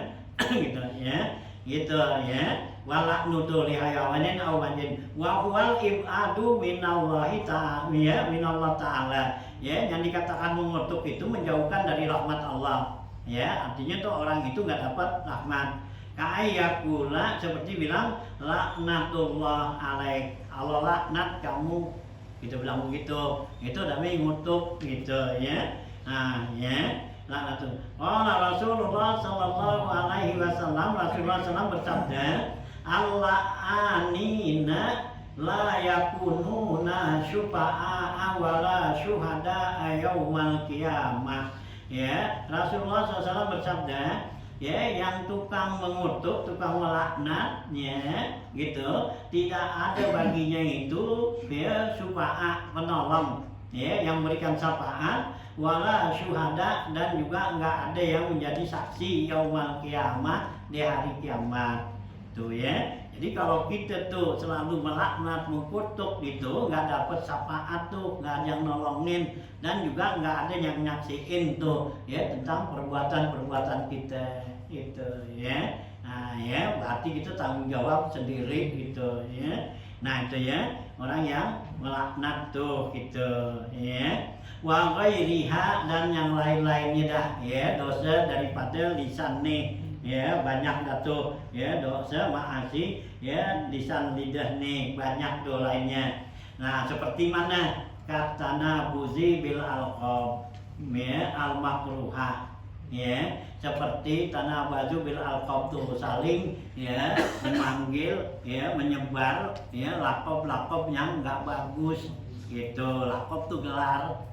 gitu ya wala nutu li hayawanin aw wajin wa huwal ibadu minallahi ta'ala ya minallah ta'ala ya yang dikatakan mengutuk itu menjauhkan dari rahmat Allah ya artinya tuh orang itu nggak dapat rahmat ka'ayyakula seperti bilang laknatullah alaik Allah laknat kamu kita bilang begitu itu namanya ngutuk gitu ya nah ya laknatullah Rasulullah sallallahu alaihi wasallam Rasulullah sallallahu bersabda Allah anina la yakununa syufa'a wala syuhada yaumal qiyamah ya Rasulullah SAW bersabda ya yang tukang mengutuk tukang melaknat ya gitu tidak ada baginya itu ya syufa'a penolong ya yang memberikan syafaat wala syuhada dan juga enggak ada yang menjadi saksi yaumal qiyamah di hari kiamat tuh ya jadi kalau kita tuh selalu melaknat mengutuk gitu nggak dapat syafaat tuh nggak ada yang nolongin dan juga nggak ada yang nyaksiin tuh ya tentang perbuatan kita gitu ya nah ya berarti kita tanggung jawab sendiri gitu ya nah itu ya orang yang melaknat tuh gitu ya wa ghairiha dan yang lain-lainnya dah ya dosa daripada lisan nih ya banyak dah tuh ya dosa maasi ya lisan lidah nih banyak tuh lainnya nah seperti mana katana buzi bil alqab ya al makruha ya seperti tanah baju bil alqab tuh saling ya memanggil ya menyebar ya lakob yang nggak bagus gitu lakob tuh gelar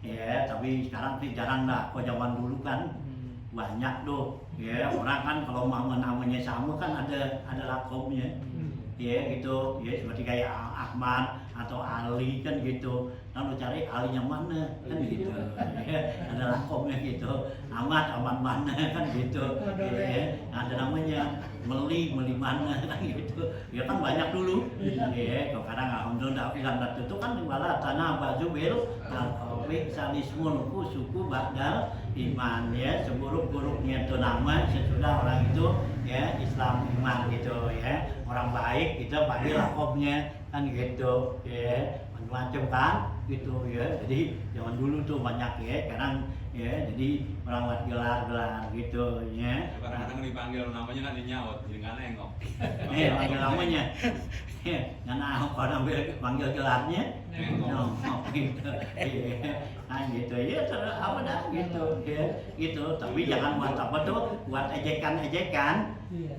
ya tapi sekarang sih jarang lah kok zaman dulu kan banyak tuh ya orang kan kalau mau namanya sama kan ada lakobnya ya gitu ya seperti kayak Ahmad atau Ali kan gitu lalu cari Ali yang mana kan gitu ya ada lakobnya gitu Ahmad mana kan gitu ya ada namanya Meli mana kan gitu ya kan banyak dulu ya sekarang alhamdulillah itu kan wala tanah baju bil salismul suku badal iman ya seburuk-buruknya itu nama sesudah orang itu ya Islam iman gitu ya orang baik kita panggil lakobnya kan gitu ya macam-macam kan gitu ya jadi zaman dulu tuh banyak ya sekarang ya jadi orang buat gelar gitu ya kadang-kadang dipanggil namanya kan dinyaut jadi nggak nengok panggil namanya karena orang panggil gelarnya nengok gitu nah gitu ya apa dah gitu ya gitu tapi jangan buat apa tuh buat ejekan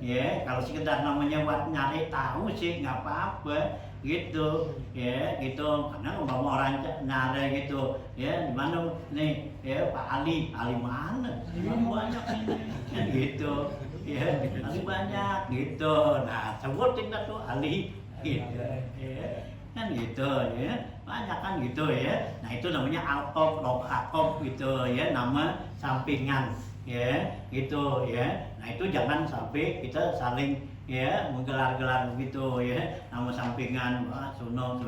ya kalau sekedar namanya buat nyari tahu sih nggak apa-apa gitu ya gitu karena umpama orang nyari gitu ya di mana nih ya Pak Ali mana banyak ini kan gitu ya Ali banyak gitu nah sebutin dah tuh Ali gitu ya kan gitu ya banyak kan gitu ya nah itu namanya alqab gitu ya nama sampingan ya gitu ya nah itu jangan sampai kita saling ya menggelar-gelar begitu ya nama sampingan suno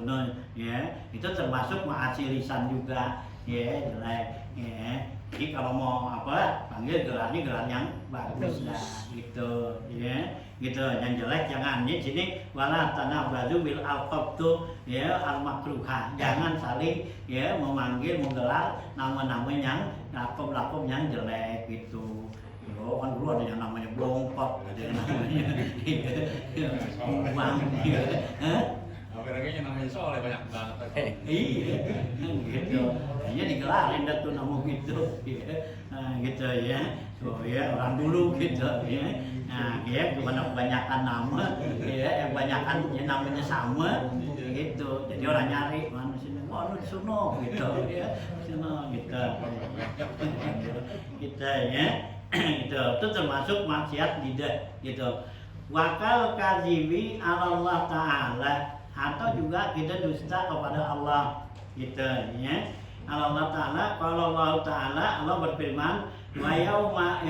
ya itu termasuk maasi lisan juga ya jelek ya Jadi kalau mau apa panggil gelarnya gelar yang bagus lah gitu ya. Gitu yang jelek jangan. Di sini wala tanabadu bil alqab tuh ya al makruha. Jangan saling ya memanggil menggelar nama-nama yang lakob-lakob yang jelek gitu. Oh, kan dulu ada yang namanya blongkot, ada yang namanya bang, Apalagi namanya Soleh banyak banget. iya, gitu. Hanya digelarin dah tuh nama gitu, ya. Nah, gitu ya. So ya orang dulu gitu ya. Nah, ya kebanyakan nama, ya kebanyakan ya namanya sama, gitu. Jadi orang nyari mana sini, oh lu Suno gitu, ya Suno gitu, gitu ya. Gitu. Itu termasuk maksiat lidah gitu. Wakal kadzibi Allah Ta'ala atau juga kita dusta kepada Allah gitu ya. Allah Ta'ala kalau Allah Ta'ala Allah berfirman wa yaumal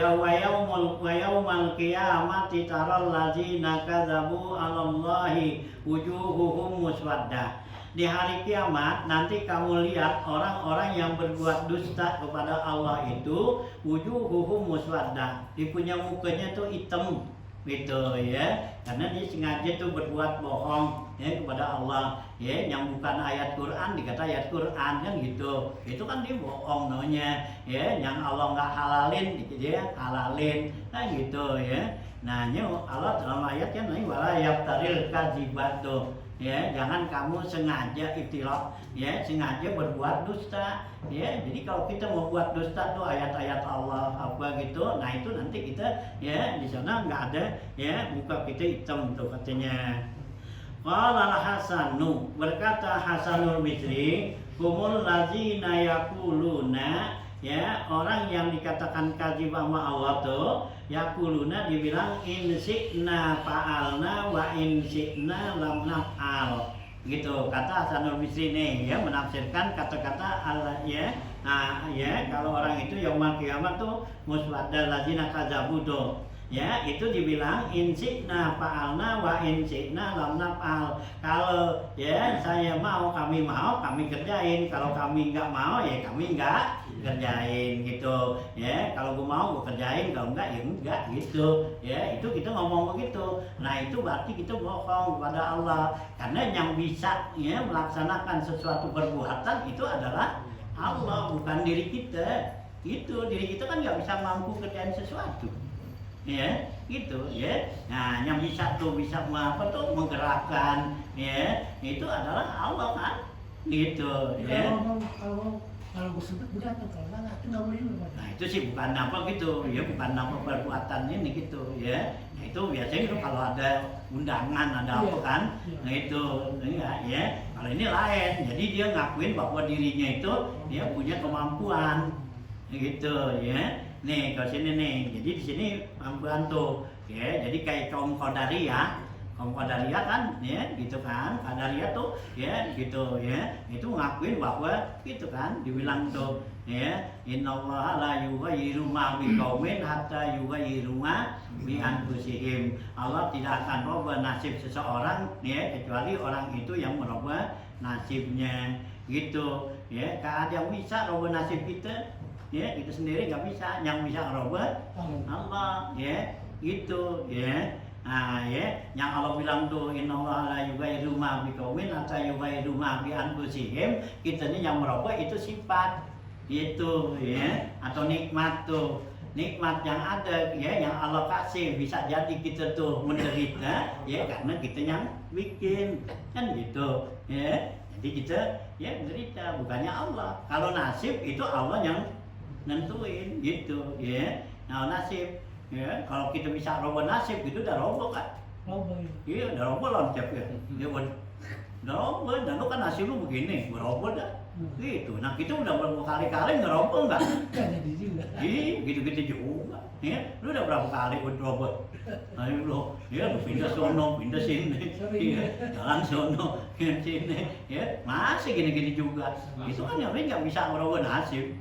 qiyamati taral ladzina kadzabu 'alallahi wujuhuhum muswaddah. Di hari kiamat nanti kamu lihat orang-orang yang berbuat dusta kepada Allah itu wujuhuhum muswaddah, dia punya mukanya tuh hitam gitu ya, karena dia sengaja tuh berbuat bohong ya kepada Allah ya, yang bukan ayat Quran dikata ayat Quran kan gitu, itu kan dia bohong namanya ya, yang Allah nggak halalin dia halalin nah gitu ya. Nah ini Allah dalam ayatnya nih wala yaftaril kadzibat tuh ya, jangan kamu sengaja iftirah ya, sengaja berbuat dusta ya. Jadi kalau kita mau buat dusta tuh ayat-ayat Allah apa gitu, nah itu nanti kita ya di sana nggak ada ya, muka kita hitam tuh katanya. Qala Hasanu, berkata Hasanul Bisri, humul ladzina yaquluna ya, orang yang dikatakan kadzib sama Allah tuh yaquluna dibilang in syi'na fa'alna wa in syi'na lam naf'al gitu, kata Hasanul Bisri nih ya, menafsirkan kata-kata Allah ya. Nah ya, kalau orang itu yaumul kiamat tuh muswaddal ladzina kadzabu tuh ya, itu dibilang in syi'na fa'alna wa in syi'na lam naf'al. Kalau ya saya mau, kami mau, kami kerjain. Kalau kami nggak mau ya kami nggak kerjain gitu ya. Kalau gue mau gue kerjain, kalau enggak ya enggak gitu ya. Itu kita ngomong begitu. Nah itu berarti kita bohong kepada Allah, karena yang bisa ya melaksanakan sesuatu perbuatan itu adalah Allah, bukan diri kita. Itu diri kita kan nggak bisa mampu kerjain sesuatu ya gitu ya. Nah yang bisa tuh bisa apa tuh menggerakkan ya, itu adalah Allah kan gitu ya. Kalau gue sebut berat tuh, kalau nggak itu nggak boleh. Nah itu sih bukan apa gitu ya, bukan apa perbuatan ini gitu ya. Nah itu biasanya itu kalau ada undangan ada apa kan, nah itu enggak ya. Kalau ini lain, jadi dia ngakuin bahwa dirinya itu dia punya kemampuan gitu ya. Nih kalau sini nih, jadi di sini kemampuan tuh ya. Jadi kayak kaum Qadariyah kan ya gitu kan, Qadariyah tuh ya gitu ya, itu ngakuin bahwa gitu kan, dibilang tuh ya innallaha la yughayyiru ma biqaumin hatta yughayyiru ma bi anfusihim. Allah tidak akan merubah nasib seseorang ya kecuali orang itu yang merubah nasibnya gitu ya. Kalau ada yang bisa rubah nasib kita ya, kita sendiri nggak bisa, yang bisa merubah Allah ya gitu ya. Nah ya, yang Allah bilang tuh innallaha la yughayyiru ma biqaumin hatta yughayyiru ma bi anfusihim, kitanya yang merubah itu sifat gitu ya, atau nikmat tuh, nikmat yang ada ya, yang Allah kasih, bisa jadi kita tuh menderita ya karena kita yang bikin kan gitu ya. Jadi kita ya menderita, bukannya Allah. Kalau nasib itu Allah yang nentuin gitu ya. Nah nasib ya, kalau kita bisa robah nasib gitu udah roboh kan? Roboh ya. Iya udah roboh loncap ya. Ya udah roboh, dan lu kan nasib lu begini, beroboh dah. Gitu. Nah kita udah berapa kali ngeroboh nggak? Kan jadi juga. Iya gitu-gitu juga. Ya, lu udah berapa kali roboh? Ayo lu, ya lu pindah sono, pindah sini, iya, jalan sono, sini, ya masih gini-gini juga. Itu kan yang nggak bisa merubah nasib.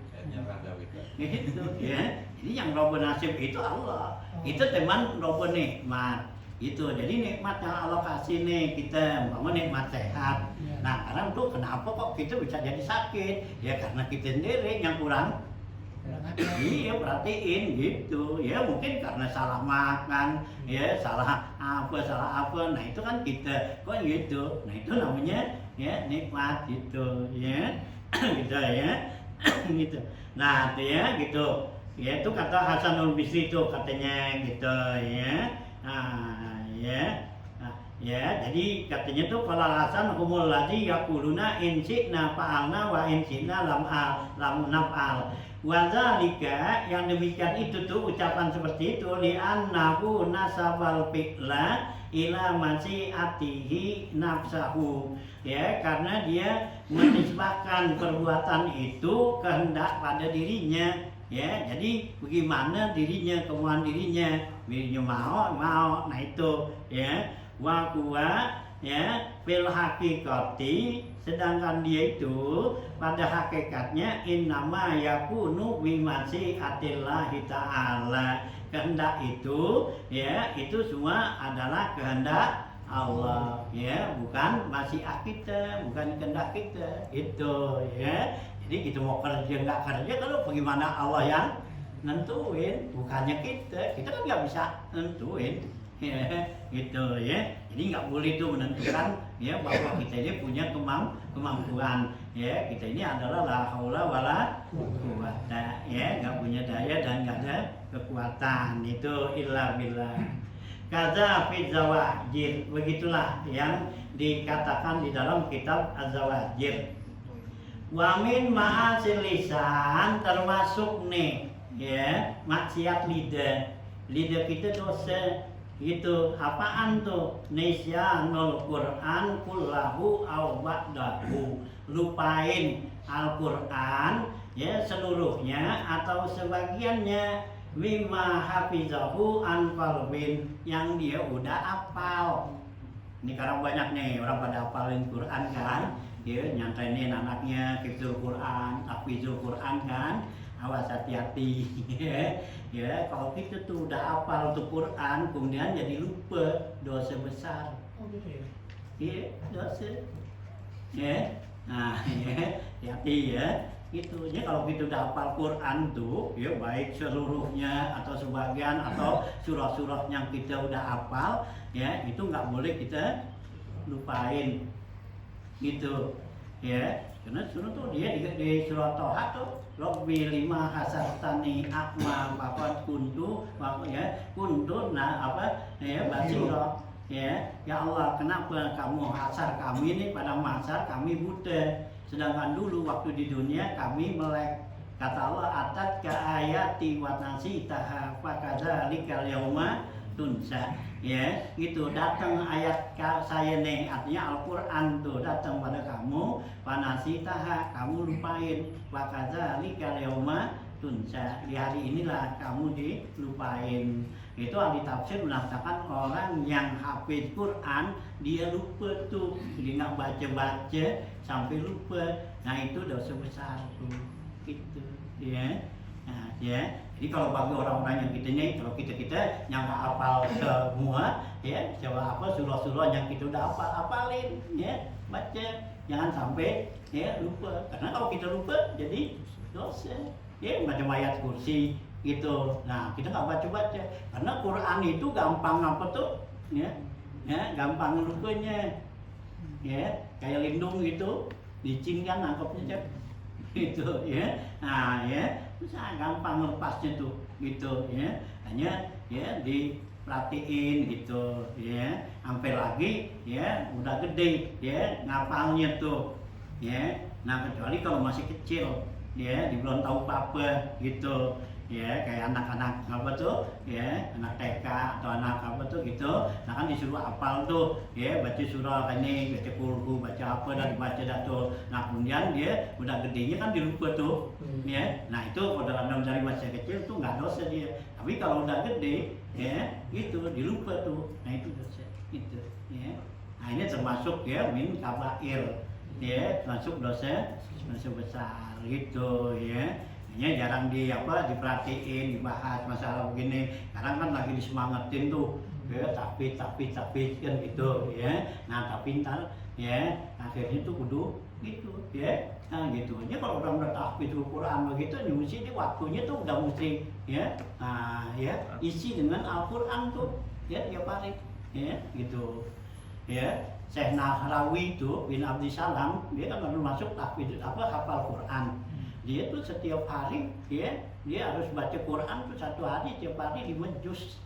Gitu ya. Jadi yang roboh nasib itu Allah. Itu teman roboh nikmat. Itu. Jadi nikmat yang Allah kasih nih kita, umpama nikmat sehat. Nah, karena itu kenapa kok kita bisa jadi sakit? Ya karena kita sendiri yang kurang Iya, perhatiin gitu ya, mungkin karena salah makan ya, salah apa, nah itu kan kita kok gitu, nah itu namanya ya nikmat gitu ya. Gitu ya. Gitu. Nah itu ya gitu ya, itu kata Hasanul Bisri itu katanya gitu ya. Nah ya. Nah, ya jadi katanya tuh kalau Hasan humul ladzi yaquluna in syi'na fa'alna wa in syi'na lam naf'al. Wazalika yang demikian itu tuh ucapan seperti itu li'annahu nasabal fi'la ila masyiatihi nafsahu, ya karena dia menisbahkan perbuatan itu kehendak pada dirinya, ya jadi bagaimana dirinya, kemauan dirinya mau, nah itu ya wa huwa ya fil haqiqati, sedangkan dia itu pada hakikatnya innama yakunu bimasyiatillahi ta'ala, kehendak itu ya itu semua adalah kehendak Allah ya, bukan masyiat kita, bukan kehendak kita itu ya. Jadi kita mau kerja nggak kerja, kalau bagaimana Allah yang nentuin, bukannya kita kan nggak bisa nentuin ya, gitu ya. Jadi nggak boleh tuh menentukan ya bahwa kita ini punya kemampuan ya, kita ini adalah la haula wala quwata ya, nggak punya daya dan nggak ada kekuatan itu illa billah. Kaza fi zawajir, begitulah yang dikatakan di dalam kitab Az-Zawajir. Wa min ma'asil lisan, termasuk nih ya maksiat lidah kita dosa gitu. Apaan tuh? Nisyanul Quran kullahu aw ba'dahu, lupain Al-Quran ya seluruhnya atau sebagiannya, mimma hafizahu an qalbin, yang dia udah hafal. Ini karena banyak nih orang pada hafalin Quran kan, dia nyantainin anaknya hafizul Quran, hafizul Quran kan. Awas hati-hati ya, kalau kita tuh udah hafal tuh Quran kemudian jadi lupa, dosa besar. Oh gitu ya? Iya, dosa ya. Nah ya, hati ya gitu ya. Kalau kita udah hafal Quran tuh ya, baik seluruhnya atau sebagian atau surah-surah yang kita udah hafal ya, itu nggak boleh kita lupain gitu ya. Karena surah tuh dia di surah Toha tuh Rabbi lima hasartani akma papat kuntu ya kuntu basiro ya Allah, kenapa kamu hasar kami ini pada masa kami buta, sedangkan dulu waktu di dunia kami melek. Kata Allah, atat ka ayati wa nasitaha fa kadzalika yauma tunsa ya, itu datang ayat saya nih, artinya Al-Quran tuh datang pada kamu, panasitaha kamu lupain, wa kadzalika yauma tunsa, di hari inilah kamu dilupain. Itu ahli tafsir mengatakan orang yang hafid Quran dia lupa tuh, dia nggak baca sampai lupa, nah itu dosa besar tuh gitu ya. Nah ya, jadi kalau bagi orang-orang yang kita nih, kalau kita yang nggak hafal semua ya, coba apa surah-surah yang kita udah hafalin ya, baca, jangan sampai ya lupa, karena kalau kita lupa jadi dosa ya, macam ayat kursi gitu. Nah kita nggak baca karena Quran itu gampang apa tuh ya, gampang lupanya ya, kayak lindung gitu, licin kan nangkepnya gitu ya. Nah ya, bisa gampang lepasnya tuh gitu ya, hanya ya diperhatiin gitu ya, sampai lagi ya udah gede ya ngapalnya tuh ya. Nah kecuali kalau masih kecil ya, belum tahu apa gitu ya, kayak anak-anak apa tuh ya, anak TK atau anak apa tuh gitu, nah kan disuruh hafal tuh ya, baca surah ini, baca kulhu, baca apa dan baca tuh. Nah kemudian dia udah gedenya kan dilupa tuh ya. Nah itu kalau dalam dari masa kecil tuh nggak dosa dia, tapi kalau udah gede ya itu dilupa tuh, nah itu dosa gitu ya. Nah ini termasuk ya min kabair ya, termasuk dosa besar gitu ya. Hanya jarang diperhatiin, dibahas masalah begini. Sekarang kan lagi disemangatin tuh ya, tapi kan gitu ya. Nah tapi ntar ya akhirnya tuh kudu gitu ya. Nah gitu aja kalau orang udah tahfidzul Quran begitu mesti ini waktunya tuh udah mesti ya ya isi dengan Al-Quran tuh ya tiap hari ya gitu ya. Syekh Nahrawi itu bin Abdi Salam dia kan baru masuk tahfidz hafal Quran. Dia tuh setiap hari ya dia harus baca Quran tuh satu hari tiap hari 5 juz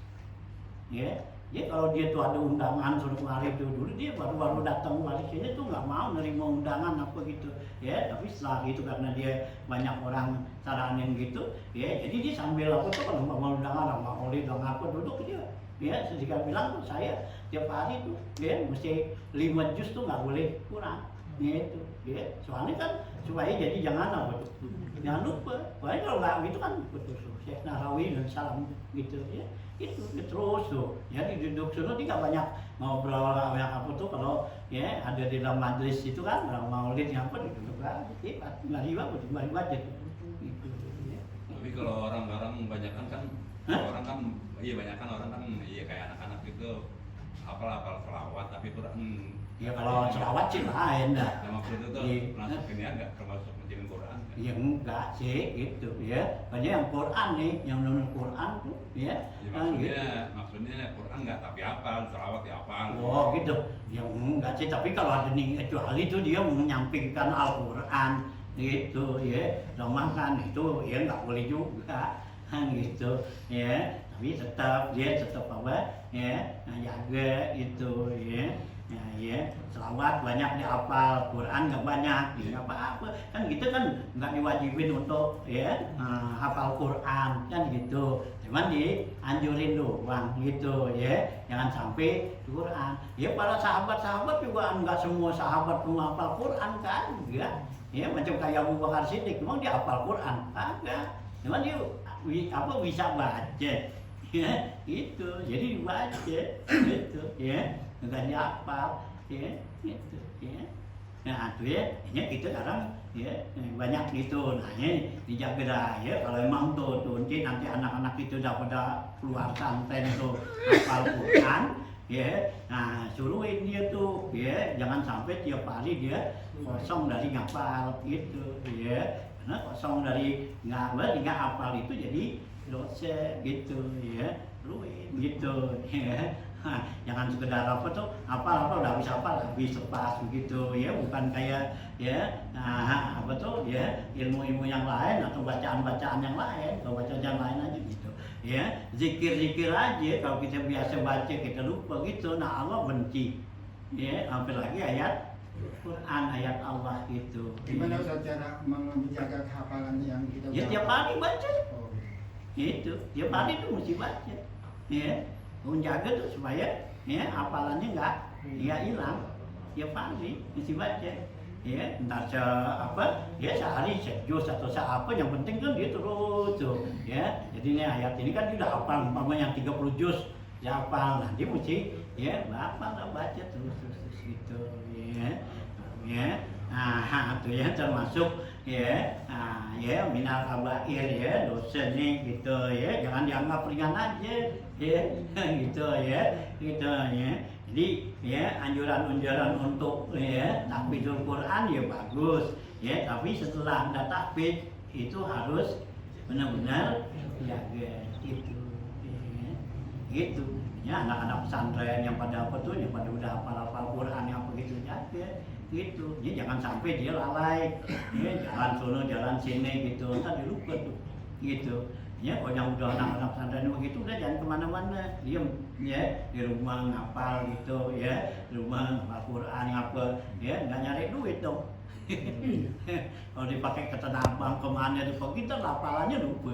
ya. Dia kalau dia tuh ada undangan suruh kemari tuh dulu dia baru datang kemari sini tuh nggak mau nerima undangan apa gitu ya. Tapi setelah itu karena dia banyak orang saranin gitu ya, jadi dia sambil apa tuh kalau mau undangan sama oleh dong apa duduk dia ya. Sedikit bilang tuh saya tiap hari tuh ya mesti 5 juz tuh nggak boleh kurang gitu ya. Soalnya kan supaya jadi jangan apa tuh jangan lupa. Pokoknya kalau nggak gitu kan betul Syekh Nahrawi dan salam gitu ya. Itu terus tuh ya duduk sana dia nggak banyak ngobrol banyak apa tuh kalau ya ada di dalam majlis itu kan orang maulid yang apa duduk aja nggak baca gitu ya. Tapi kalau orang-orang kebanyakan kan orang kan banyakan orang kan kayak anak-anak itu hafal selawat tapi Quran ya. Kalau selawat sih lain dah. Yang maksud itu masuk ini enggak termasuk mencium Quran? Ya enggak sih gitu ya. Banyak yang Quran nih, yang non Quran tuh ya. Maksudnya Quran enggak tapi hafal, selawat ya hafal. Oh gitu. Ya enggak sih, tapi kalau ada nih kecuali itu dia menyampingkan Al-Quran gitu ya. Kan itu ya enggak boleh juga gitu ya. Tapi dia tetap apa ya jaga itu ya. Ya, selawat banyak dihafal, Quran nggak banyak, nggak apa-apa. Kan kita kan nggak diwajibin untuk ya hafal Quran kan gitu. Cuman dianjurin doang gitu ya, jangan sampai Quran. Ya para sahabat-sahabat juga nggak semua sahabat menghafal Quran kan, enggak. Ya macam kayak Abu Bakar Siddiq, memang dia hafal Quran, agak. Cuman dia bisa baca, ya itu. Jadi dibaca gitu ya. Enggak dihafal ya gitu ya. Nah itu ya kita sekarang ya banyak gitu. Nah ini dijaga dah ya. Kalau emang tuh nanti anak-anak itu udah pada keluar santren tuh hafal Quran ya. Nah suruhin dia tuh ya jangan sampai tiap hari dia kosong dari ngapal gitu ya. Karena kosong dari nggak hafal itu jadi dosa gitu ya. Ruin gitu ya. Jangan sekedar apa tuh apa udah habis lepas begitu ya, bukan kayak ya apa tuh ya ilmu yang lain atau bacaan yang lain. Kalau bacaan yang lain aja gitu ya, zikir aja. Kalau kita biasa baca kita lupa gitu, nah Allah benci ya. Apalagi ayat Quran, ayat Allah gitu. Gimana cara menjaga hafalan yang kita ya tiap hari baca itu, tiap hari tuh mesti baca ya. Menjaga tuh supaya ya hafalannya nggak hilang. Tiap hari mesti baca ya, entah sehari sejus atau apa, yang penting kan dia terus tuh ya. Jadi ini ayat ini kan dia udah hafal umpamanya yang 30 juz dia hafal, nah dia mesti ya baca terus gitu ya. Nah itu ya termasuk ya ya minal kabair ya, dosa nih gitu ya. Jangan dianggap ringan aja ya gitu ya. Jadi ya anjuran untuk ya tahfidzul Quran ya bagus ya, tapi setelah Anda tahfidz itu harus benar-benar jaga gitu ya. Gitu ya, anak-anak pesantren yang pada apa tuh yang pada udah hafal Quran yang begitu jaga gitu. Jadi jangan sampai dia lalai ya, jalan sono jalan sini gitu, ntar dilupa tuh gitu ya. Kalau yang udah anak-anak pesantren begitu udah jangan kemana-mana, diem ya di rumah ngapal gitu ya, di rumah ngapal Quran apa ya, nggak nyari duit dong. Kalau dipakai ke Tanah Abang kemana tuh kok kita hafalannya lupa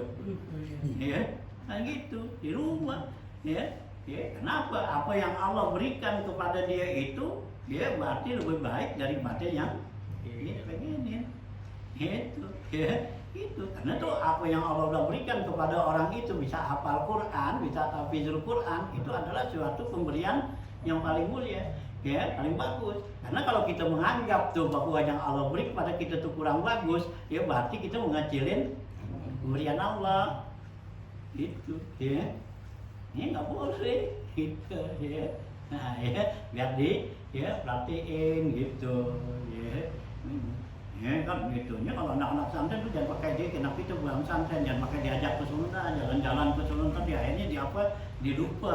ya. Nah gitu di rumah ya. Kenapa? Apa yang Allah berikan kepada dia itu dia berarti lebih baik daripada yang dia pengenin gitu ya. Itu karena tuh apa yang Allah udah berikan kepada orang itu, bisa hafal Quran, bisa tahfidzul Quran, itu adalah suatu pemberian yang paling mulia ya, paling bagus. Karena kalau kita menganggap tuh bahwa yang Allah beri kepada kita tuh kurang bagus ya, berarti kita mengecilin pemberian Allah itu ya. Ini nggak boleh gitu ya. Nah ya biar ya perhatiin gitu ya kan gitunya. Kalau anak-anak pesantren tuh jangan pakai dia, kenapa itu buang pesantren, jangan pakai diajak ke Sunda, jalan-jalan ke Sunda, dia akhirnya di apa dilupa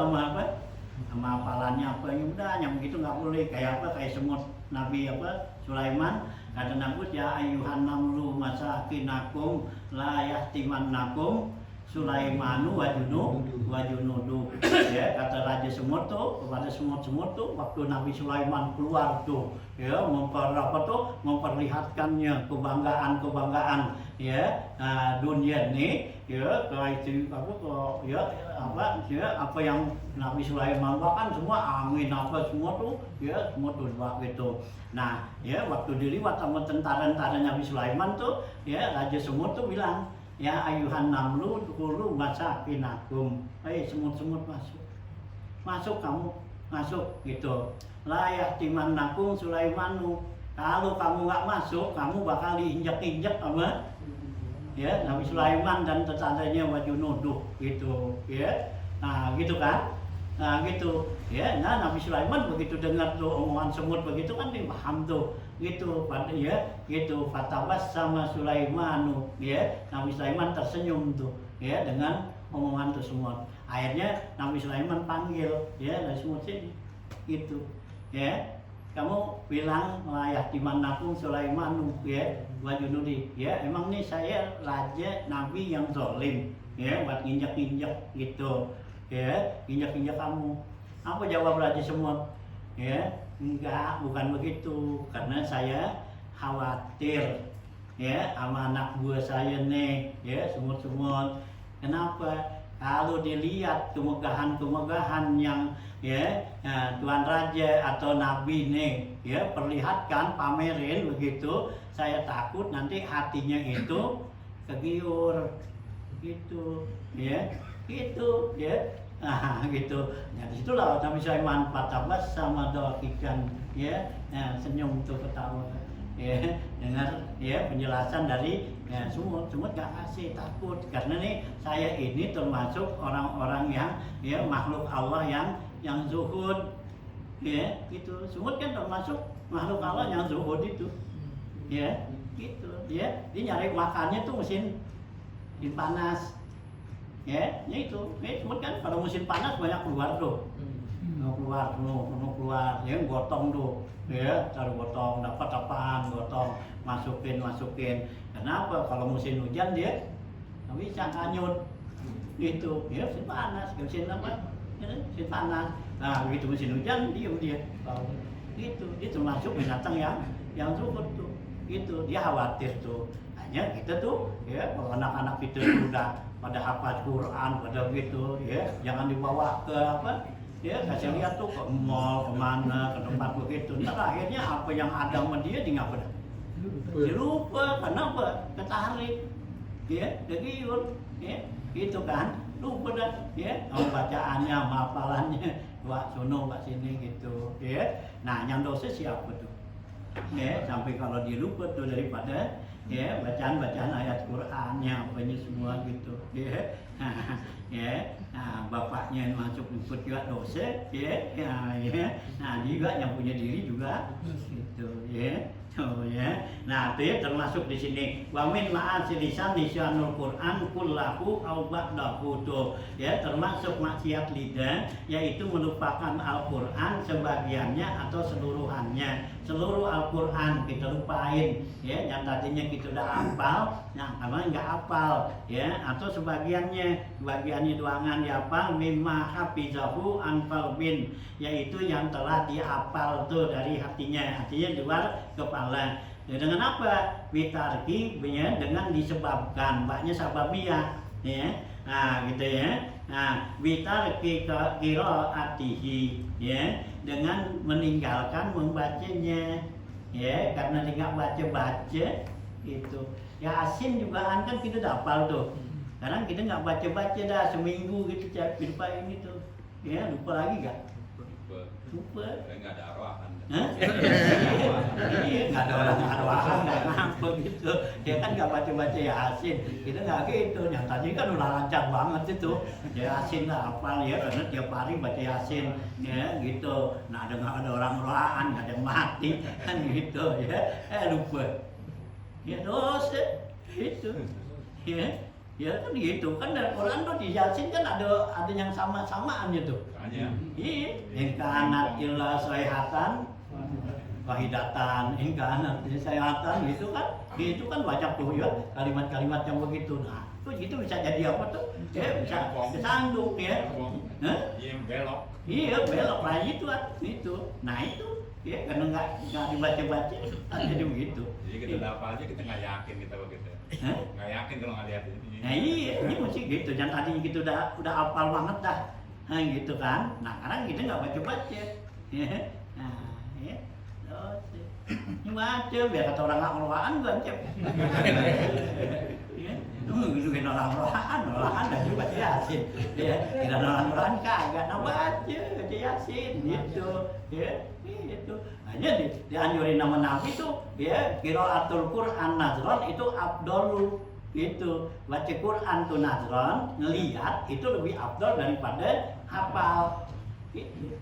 sama hafalannya apa ya udah yang begitu nggak boleh. Kayak apa, kayak semut Nabi apa Sulaiman kata Nabi ya ayuhan namlu masakinakum la yahtimannakum Sulaimanu wajunudu ya, kata Raja Semut tuh kepada semut-semut tuh waktu Nabi Sulaiman keluar tuh ya memperlihatkannya kebanggaan ya dunia ini ya kayak itu apa yang Nabi Sulaiman bahkan semua angin apa semua tuh ya semua tuh gitu. Nah ya waktu dilihat sama tentara Nabi Sulaiman tuh ya Raja Semut tuh bilang ya ayuhan namlu dulu masakinakum, semut-semut masuk kamu masuk gitu. Layak timannakum Sulaimanu, kalau kamu nggak masuk kamu bakal diinjak-injak sama ya Nabi Sulaiman dan tetangganya wajunuduh gitu ya. Nah gitu kan, nah gitu ya. Nah Nabi Sulaiman begitu dengar tuh omongan semut begitu kan dia paham tuh gitu ya gitu. Fatabas sama Sulaimanu ya, Nabi Sulaiman tersenyum tuh ya dengan omongan tuh semut. Akhirnya Nabi Sulaiman panggil ya dari semut sini gitu ya, kamu bilang layak dimanapun Sulaimanu ya wajunudi ya, emang nih saya raja nabi yang zalim ya buat injak-injak gitu ya, injak-injak kamu. Apa jawab Raja Semut ya? Enggak, bukan begitu, karena saya khawatir ya sama anak buah saya nih ya semut-semut. Kenapa? Kalau dilihat kemegahan yang ya Tuan Raja atau Nabi nih ya perlihatkan pamerin begitu, saya takut nanti hatinya itu kegiur gitu ya, gitu ya. Nah gitu, nah disitulah Nabi Sulaiman patabas sama doakikan ya, senyum tuh ketawa ya, dengar ya penjelasan dari ya, semut gak kasih takut, karena nih saya ini termasuk orang-orang yang ya makhluk Allah yang zuhud ya gitu. Semut kan termasuk makhluk Allah yang zuhud itu ya gitu ya, dia nyari makannya tuh musim panas ya, itu semut kan pada musim panas banyak keluar tuh, keluar ya gotong tuh ya, cari gotong, dapat apaan gotong, masukin. Kenapa? Kalau musim hujan dia nggak bisa nganyut gitu ya, musim panas, musim apa ya, musim panas. Nah begitu musim hujan diem dia gitu, dia termasuk binatang yang zuhud tuh gitu, dia khawatir tuh. Hanya kita tuh ya kalau anak-anak kita udah pada hafal Quran pada gitu ya, jangan dibawa ke apa ya, kasih lihat tuh ke mall kemana ke tempat begitu, ntar akhirnya apa yang ada sama dia ngapa dah dilupa. Kenapa? Ketarik ya, kegiur ya gitu kan, lupa dah ya sama bacaannya sama hafalannya, wak sono wak sini gitu ya. Nah yang dosa siapa tuh ya, sampai kalau dilupa tuh daripada ya bacaan ayat Qur'annya apanya semua gitu ya. Ya nah, bapaknya masuk ikut juga dosa ya, nah juga yang punya diri juga gitu ya. Oh ya, nah itu ya termasuk di sini. Wa min ma'asi lisan lisanul Quran kullahu au ba'dahu tuh ya, termasuk maksiat lidah yaitu melupakan Al-Qur'an sebagiannya atau seluruhannya. Seluruh Al-Qur'an kita lupain ya, yang tadinya kita udah hafal, nah karena nggak hafal ya, atau sebagiannya doangan dihafal mimma hafizahu anfal bin, yaitu yang telah dihafal tuh dari hatinya di luar kepala. Ya, dengan apa? Bitarki dengan disebabkan, mbaknya sababiyah ya. Nah gitu ya. Nah bitarki qiraatihi ya, dengan meninggalkan membacanya ya, karena dia nggak baca itu. Yasin juga kan kita hafal tuh, karena kita nggak baca dah seminggu gitu, lupa ini tuh ya, lupa lagi gak? Lupa. Nggak ada arahan. Hah? Iya, nggak ada orang arwahan, nggak ngapa gitu. Dia kan nggak baca-baca Yasin, kita nggak gitu. Yang tadi kan udah lancar banget itu. Yasin lah hafal ya, karena tiap hari baca Yasin, ya gitu. Nah, nggak ada orang arwahan, nggak ada yang mati, kan gitu ya. Lupa. Ya dosa, itu. Ya kan gitu kan dari Quran tuh di Yasin kan ada yang sama-samaan gitu. Hanya. Iya, yang kanat illa sayhatan wahidatan, yang kanat sayhatan gitu kan. Itu kan banyak tuh ya kalimat-kalimat yang begitu. Nah, itu gitu bisa jadi apa tuh? Ya bisa disandung ya. Hah? Iya belok. Iya, belok lagi itu kan. Itu. Nah, itu ya karena nggak dibaca-baca jadi begitu. Jadi kita udah apa aja kita nggak yakin kita begitu. Hah? Nggak yakin kalau nggak lihat ini. Nah iya, ini mesti gitu. Jangan tadi gitu udah hafal banget dah. Nah gitu kan. Nah sekarang kita nggak baca-baca. Ya. Nah, ya. Terus, ini baca biar kata orang nggak baca. Ya. Gitu kan orang dah juga baca Yasin. Ya, tidak orang kagak nah baca Yasin gitu. Ya, gitu. Hanya dianjurin nama Nabi tuh ya qiraatul Quran nazron itu afdalul itu baca Quran tuh nazron ngelihat itu lebih afdal daripada hafal gitu.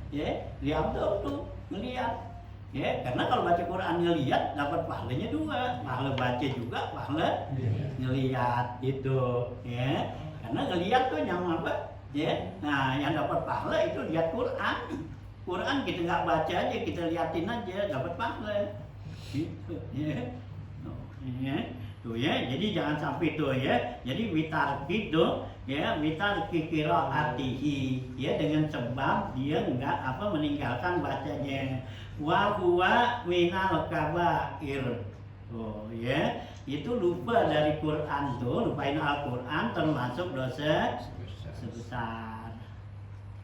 Ya dia afdal tuh ngelihat ya karena kalau baca Quran ngelihat dapat pahalanya dua, pahala baca juga pahala ngelihat gitu ya karena ngelihat tuh yang apa ya nah yang dapat pahala itu lihat Quran kita nggak baca aja, kita liatin aja dapat pahala. Gitu, ya. Ya. Tuh ya, jadi jangan sampai tuh ya. Jadi witar gitu, ya witar qiraatihi, ya dengan sebab dia nggak meninggalkan bacanya. Wa huwa minal kabair. Oh ya, itu lupa dari Quran tuh, lupain Al-Quran termasuk dosa sebesar.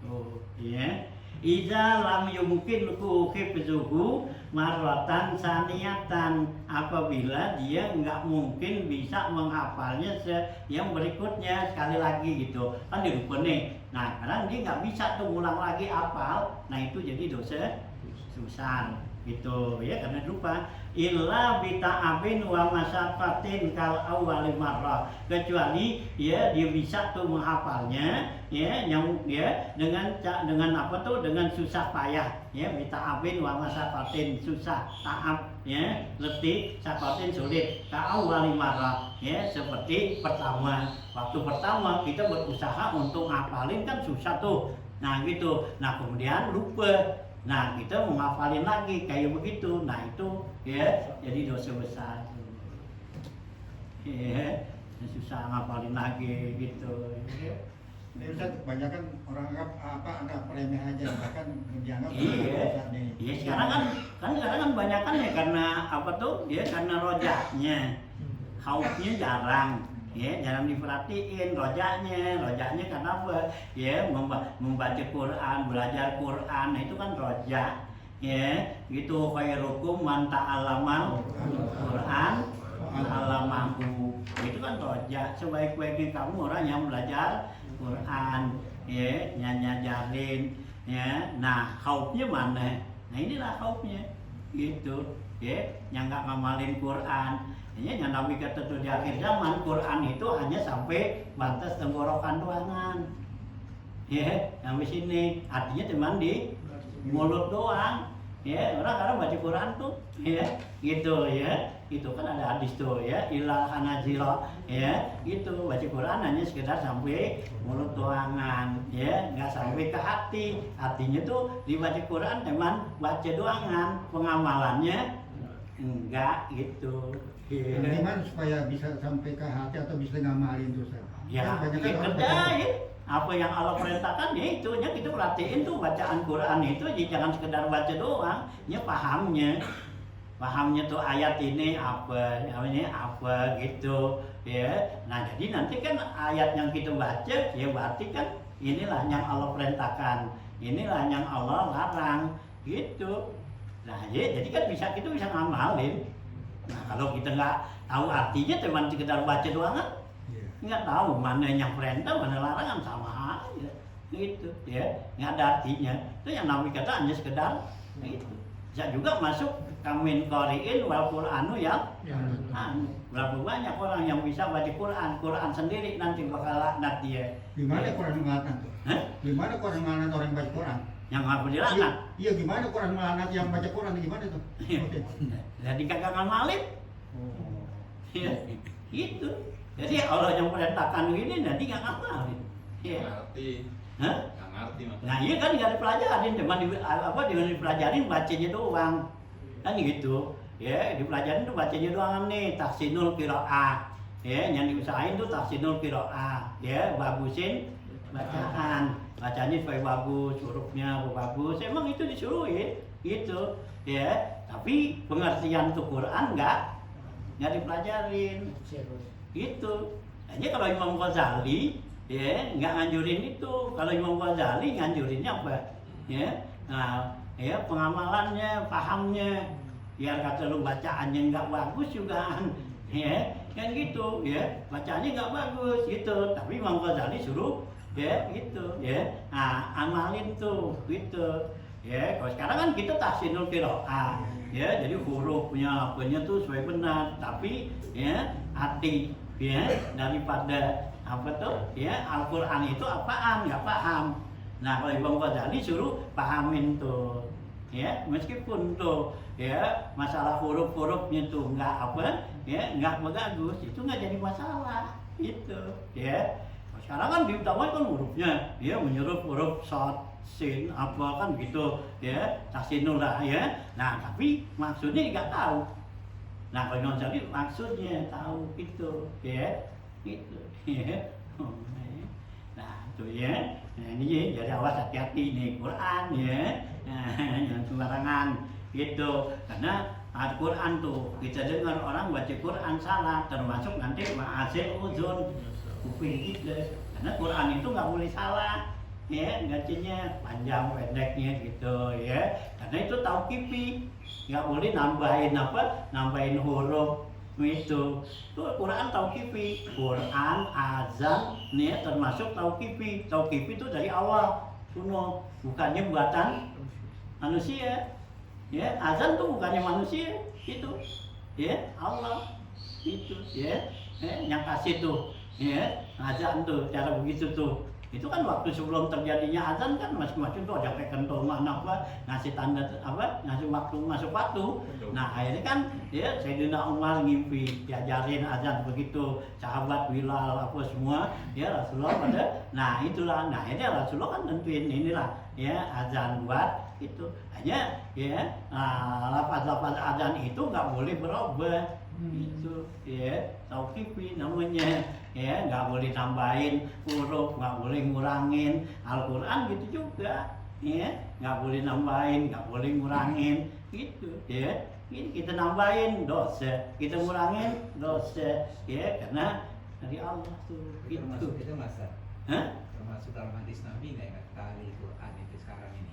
Oh ya. Iza lam yumkin ku hifzuhu marratan saniyatan apabila dia nggak mungkin bisa menghafalnya yang berikutnya sekali lagi gitu kan dilupa nih. Nah karena dia nggak bisa tuh ulang lagi hafal, nah itu jadi dosa besar gitu ya karena lupa. Illa bita'abin wa masyafatin kal awwali marrah, kecuali ya dia bisa tuh menghafalnya ya yang ya dengan apa tuh dengan susah payah ya bita'abin wa masyafatin susah ta'ab ya letih syafatin sulit kal awwali marrah ya seperti waktu pertama kita berusaha untuk ngapalin kan susah tuh nah gitu nah kemudian lupa. Nah kita mau ngapalin lagi kayak begitu, nah itu ya jadi dosa besar, ya susah ngapalin lagi gitu. Ini Ustaz, kebanyakan orang anggap remeh aja, bahkan dianggap iya sekarang kan banyak kan ya karena apa tuh, ya karena rojaknya, khaufnya jarang. Ya, jarang diperhatiin rojaknya karena apa? Ya, membaca Quran, belajar Quran, nah itu kan rojak. Ya, gitu khairukum man ta'allamal Quran ta'allamahu. Itu kan rojak. Sebaik-baiknya kamu orang yang belajar Quran, ya, nyajarin, ya. Nah, khaufnya mana? Nah, inilah khaufnya. Gitu, ya, yang enggak ngamalin Quran. Yang Nabi kata tuh di akhir zaman Quran itu hanya sampai batas tenggorokan doangan, ya sampai sini artinya cuma di mulut doang, ya orang baca Quran tuh, ya gitu ya itu kan ada hadis tuh ya ilal hanazila ya gitu baca Quran hanya sekedar sampai mulut doangan ya nggak sampai ke hati, artinya tuh dibaca Quran cuman baca doangan pengamalannya enggak gitu. Gimana supaya bisa sampai ke hati atau bisa ngamalin tuh Ustaz? Ya, kerjain apa yang Allah perintahkan ya itu nya kita perhatiin tuh bacaan Quran itu jangan sekedar baca doang, nya pahamnya tuh ayat ini apa gitu ya. Nah jadi nanti kan ayat yang kita baca ya berarti kan inilah yang Allah perintahkan, inilah yang Allah larang gitu. Nah jadi kan kita bisa ngamalin. Nah kalau kita nggak tahu artinya cuma sekedar baca doang kan nggak tahu mana yang perintah mana larangan sama aja gitu ya, nggak ada artinya. Itu yang namanya kata hanya sekedar itu. Bisa juga masuk kamin qari'in wal Qur'anu ya. Berapa banyak orang yang bisa baca Quran sendiri nanti bakal laknat dia. Gimana Quran melaknat tuh? Hah? Gimana Quran melaknat orang yang baca Quran? Yang nggak boleh laknat. Iya gimana Quran melaknat yang baca Quran gimana tuh? Oke. Jadi kagak ngamalin. Oh. Ya, itu. Jadi Allah yang perintahkan ini nanti nggak ngamalin. Ya. Ngerti. Hah? Nggak ngerti mas. Nah iya kan nggak dipelajarin, cuma dipelajarin bacanya doang. Kan gitu. Ya, dipelajarin tuh bacanya doang nih, tahsinul qiraah. Ya, yang diusahain tuh tahsinul qiraah. Ya, bagusin bacaan. Bacanya supaya bagus, hurufnya bagus. Emang itu disuruhin gitu. Ya, tapi pengertian tuh Quran nggak dipelajarin. Gitu. Hanya kalau Imam Ghazali ya nggak nganjurin itu. Kalau Imam Ghazali nganjurinnya apa? Ya, nah, ya pengamalannya, pahamnya. Biar kata lu bacaannya nggak bagus juga, ya kan gitu, ya bacaannya nggak bagus gitu. Tapi Imam Ghazali suruh, ya gitu, ya, nah amalin tuh, gitu, ya. Kalau sekarang kan kita tahsinul qiraah, ya, jadi hurufnya apanya tuh sesuai benar. Tapi ya hati, ya daripada apa tuh, ya Al-Quran itu apaan nggak paham. Nah kalau Imam Ghazali suruh pahamin tuh. Ya, meskipun tuh ya masalah huruf-hurufnya tuh nggak apa ya nggak bagus, itu nggak jadi masalah itu ya. Sekarang kan diutamakan hurufnya, ya menyuruh huruf shad, sin apa kan gitu ya, tahsinul lah ya. Nah tapi maksudnya nggak tahu. Nah kalau Ghazali maksudnya tahu gitu ya, gitu ya. Nah itu ya. Nah ini jadi awas hati-hati nih Quran ya. Nah, jangan sembarangan gitu, karena Al-Quran tuh kita dengar orang baca Quran salah, termasuk nanti ma'asil uzun kuping kita, karena Quran itu nggak boleh salah ya, bacanya panjang pendeknya gitu ya, karena itu tauqifi, nggak boleh nambahin huruf itu. Tuh Quran tauqifi, Quran azan nih termasuk tauqifi itu dari awal kuno, bukannya buatan manusia. Ya, azan tuh bukannya manusia, itu ya Allah itu ya, yang kasih tuh ya azan tuh cara begitu tuh. Itu kan waktu sebelum terjadinya azan kan masing-masing tuh ada kayak kentongan apa, ngasih tanda apa, ngasih waktu masuk waktu. Nah akhirnya kan ya Sayyidina Umar ngimpi diajarin azan begitu, sahabat Bilal apa semua ya Rasulullah pada. Nah itulah, nah akhirnya Rasulullah kan tentuin inilah ya azan buat itu. Hanya ya lafaz-lafaz azan itu nggak boleh berubah. Itu ya tauqifi namanya ya, nggak boleh tambahin huruf, nggak boleh ngurangin. Al-Quran gitu juga ya, nggak boleh nambahin, nggak boleh ngurangin gitu ya. Ini kita nambahin dosa, kita ngurangin dosa ya, karena dari Allah tuh gitu. Termasuk itu masa Hah? termasuk dalam hadis Nabi nggak ya tali Quran itu sekarang ini.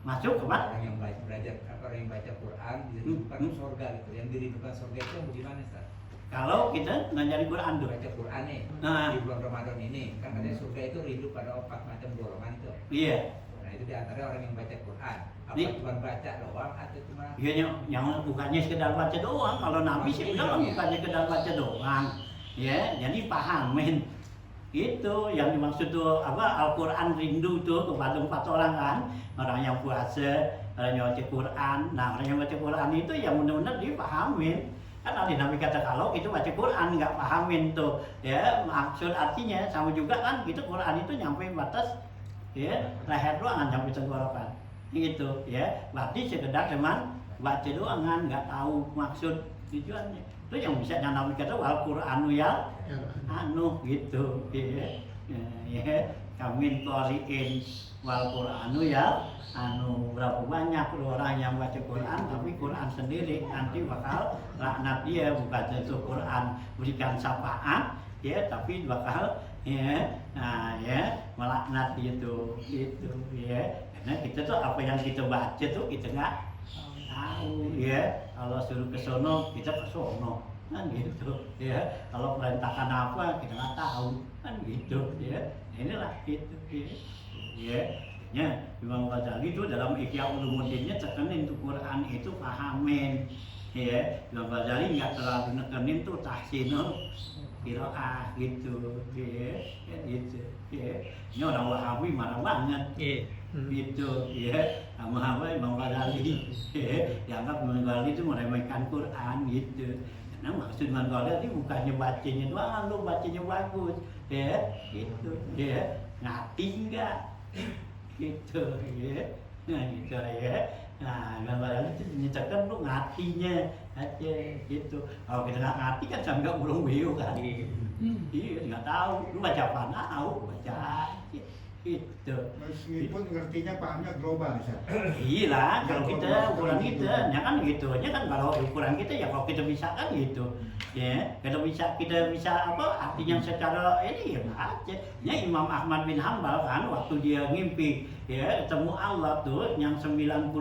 Masuk ke mana? Orang yang belajar orang yang baca Quran dirindukan surga gitu. Yang dirindukan surga itu yang bagaimana Ustaz? Kalau kita ngajarin Quran tuh, Baca Quran nih Nah. di bulan Ramadan ini kan katanya surga itu rindu pada 4 macam golongan itu. iya. Nah itu diantara orang yang baca Quran. Apa Di- cuma baca doang atau cuma Iya, yang bukannya sekedar baca doang. Kalau Nabi sih bilang bukannya sekedar baca doang. Ya, jadi pahamin. Itu yang dimaksud tuh apa, Al-Quran rindu tuh kepada 4 orang kan. Orang yang puasa, orang yang baca Quran. Nah orang yang baca Quran itu yang benar-benar dipahamin. Kan ada Nabi kata kalau itu baca Quran nggak pahamin tuh ya maksud artinya sama juga kan gitu. Quran itu nyampe batas ya leher doang, nyampe tenggorokan gitu ya, berarti sekedar cuman baca doang kan, nggak tahu maksud tujuannya. Itu yang bisa Nabi kata wal Qur'anu ya anu gitu ya kamin qari'in wal Qur'anu ya anu. Berapa banyak orang yang baca Quran tapi Quran sendiri nanti bakal laknat dia, bukan itu Quran berikan syafaat ya, tapi bakal ya nah ya melaknat gitu ya, karena kita tuh apa yang kita baca tuh kita nggak tahu ya. Kalau suruh ke sono kita ke sono kan gitu ya, kalau perintahkan apa kita nggak tahu kan gitu ya. Inilah gitu ya. ya Imam Ghazali itu dalam Ihya Ulumuddinnya tekenin tuh Quran itu pahamin, ya Imam Ghazali nggak terlalu nekenin tuh tahsinul qiraah gitu, ya gitu, ya ini orang Wahabi marah banget, gitu, ya sama apa Imam Ghazali, dianggap Imam Ghazali itu meremehkan Quran gitu. Nah maksud Imam Ghazali bukannya bacanya doang, lu bacanya bagus, ya gitu, ya ngerti enggak? Gitu ya, nah gitu ya, nah gambaran itu nyatakan lu ngertinya aja gitu. Kalau kita nggak ngerti kan sampai nggak burung beo kan, iya nggak tahu, lu baca apa tahu, baca aja gitu. Meskipun ngertinya pahamnya global bisa. Iya lah, kalau kita ukuran kita, ya kan gitu aja kan kalau ukuran kita ya kalau kita bisa kan gitu, ya kalau kita bisa apa artinya secara ini ya aja. Ya Imam Ahmad bin Hambal kan waktu dia ngimpi ya ketemu Allah tuh yang 99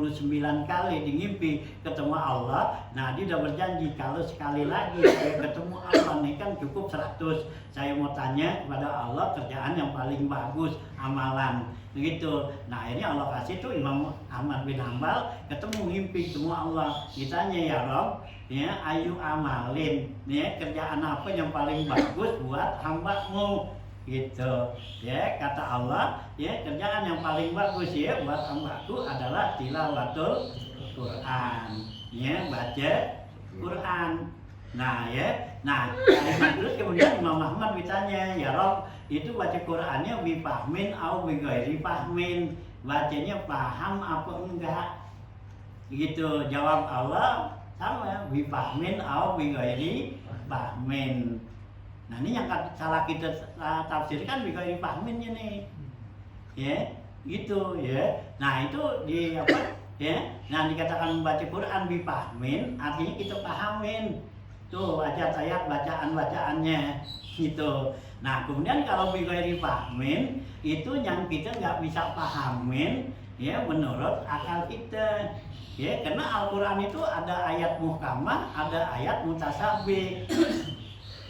kali di ngimpi ketemu Allah, nah dia udah berjanji kalau sekali lagi saya ketemu Allah nih kan cukup 100, saya mau tanya kepada Allah kerjaan yang paling bagus, amalan begitu. Nah ini Allah kasih tuh Imam Ahmad bin Hambal ketemu ngimpi ketemu Allah, ditanya ya Rob, ya ayu amalin, ya kerjaan apa yang paling bagus buat hamba-Mu gitu, ya kata Allah, ya kerjaan yang paling bagus ya buat hamba-Ku adalah tilawatul Quran, ya baca Quran. Nah ya, nah terus kemudian Imam Ahmad ditanya ya Rob, itu baca Qurannya bifahmin au bighairi fahmin, bacanya paham apa enggak gitu. Jawab Allah sama bifahmin au bighairi fahmin. Nah ini yang salah kita tafsirkan bighairi fahminnya nih, ya gitu ya. Nah itu di apa ya, nah dikatakan membaca Quran bifahmin artinya kita pahamin tuh ayat-ayat bacaan-bacaannya gitu. Nah kemudian kalau bighairi fahmin itu yang kita nggak bisa pahamin ya menurut akal kita, ya karena Al-Quran itu ada ayat muhkamah, ada ayat mutasabih,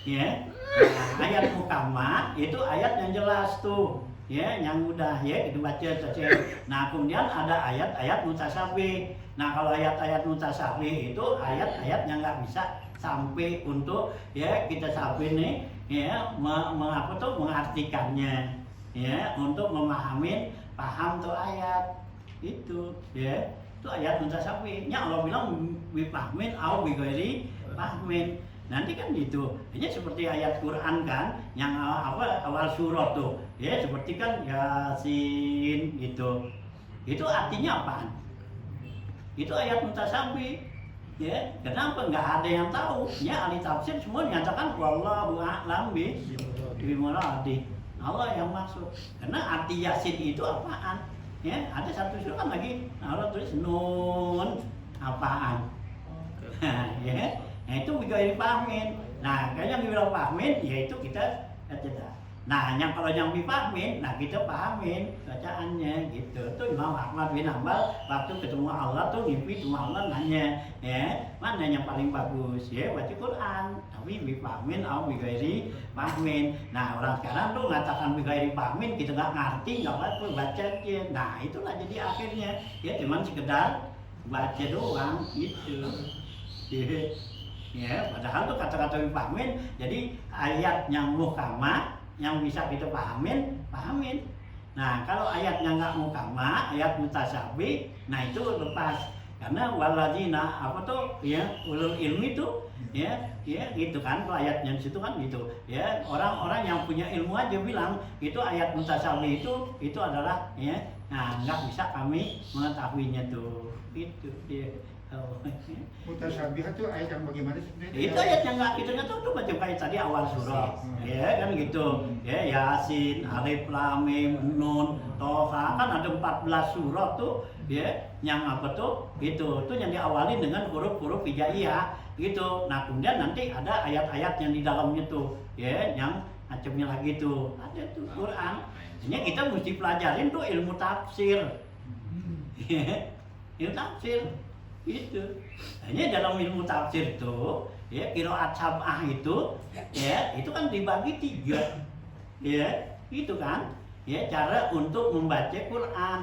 ya. Nah, ayat muhkamah itu ayat yang jelas tuh, ya yang mudah ya itu baca saja. Nah kemudian ada ayat-ayat mutasabih. Nah kalau ayat-ayat mutasabih itu ayat-ayat yang nggak bisa sampai untuk ya kita sampai nih ya mengartikannya, ya untuk memahami paham tuh ayat itu, ya itu ayat mutasabih. Ya Allah bilang bifahmin au bighairi fahmin. Nanti kan gitu, ini seperti ayat Quran kan, yang awal surat tuh, ya seperti kan Yasin gitu. Itu artinya apaan? Itu ayat mutasabih, ya. Kenapa nggak ada yang tahu? Ya ahli tafsir semua menyatakan wallahu a'lam bimuradi. Allah yang maksud. Karena arti Yasin itu apaan? Ya ada satu surat lagi, Allah tulis nun apaan? Ya. Nah itu bighairi fahmin. Nah kalau yang dibilang fahmin yaitu kita tidak. Nah yang kalau yang bifahmin, nah kita pahamin bacaannya gitu. Tuh Imam Ahmad bin Hambal waktu ketemu Allah tuh ngimpi ketemu Allah nanya, ya mana yang paling bagus ya baca Quran. Tapi bifahmin atau bighairi fahmin. Nah orang sekarang tuh mengatakan bighairi fahmin kita nggak ngerti nggak apa baca aja. Nah itulah jadi akhirnya ya cuman sekedar baca doang gitu. Ya, padahal tuh kata-kata bifahmin, jadi ayat yang muhkamah yang bisa kita pahamin. Nah, kalau ayatnya nggak muhkamah, ayat mutasabih, nah itu lepas. Karena waladzina apa tuh ya ulul ilmi tuh ya gitu kan, kalau ayatnya di situ kan gitu. Ya, orang-orang yang punya ilmu aja bilang itu ayat mutasabih itu adalah ya, nah nggak bisa kami mengetahuinya tuh. Itu dia. Mutasyabihat itu ayat yang bagaimana sebenarnya? Itu ayat yang nggak kita tahu tuh macam kayak tadi awal surah, ya kan gitu, ya Yasin, Alif, Lam, Mim, Nun, Toha kan ada 14 surah tuh, ya yang apa tuh itu yang diawali dengan huruf-huruf hijaiyah gitu. Nah kemudian nanti ada ayat-ayat yang di dalamnya tuh, ya yang macamnya lagi tuh ada tuh Quran. Ini kita mesti pelajarin tuh ilmu tafsir, ilmu tafsir. Itu hanya dalam ilmu tafsir itu ya qiraat sab'ah itu ya itu kan dibagi 3 ya itu kan ya cara untuk membaca Quran.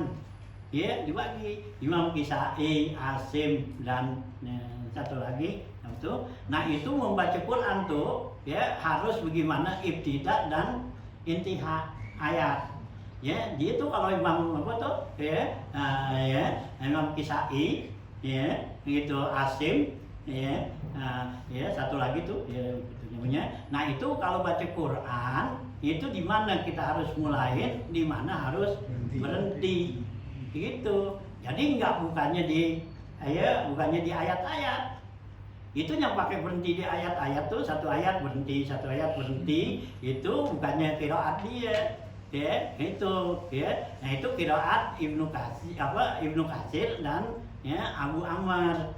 Ya, dibagi Imam Kisai, Asim dan satu lagi itu. Nah, itu membaca Quran tuh ya harus bagaimana ibtida dan intiha ayat. Ya, dia tuh kalau Imam apa tuh ya, Imam Kisai ya, gitu Asim ya, ya satu lagi tuh ya gitu namanya. Nah, itu kalau baca Quran itu di mana kita harus mulai, di mana harus berhenti. Gitu. Jadi bukannya di ayat-ayat. Itu yang pakai berhenti di ayat-ayat tuh satu ayat berhenti, itu bukannya qiraat dia. Ya, itu ya. Nah, itu qiraat Ibnu Katsir dan ya Abu Amr.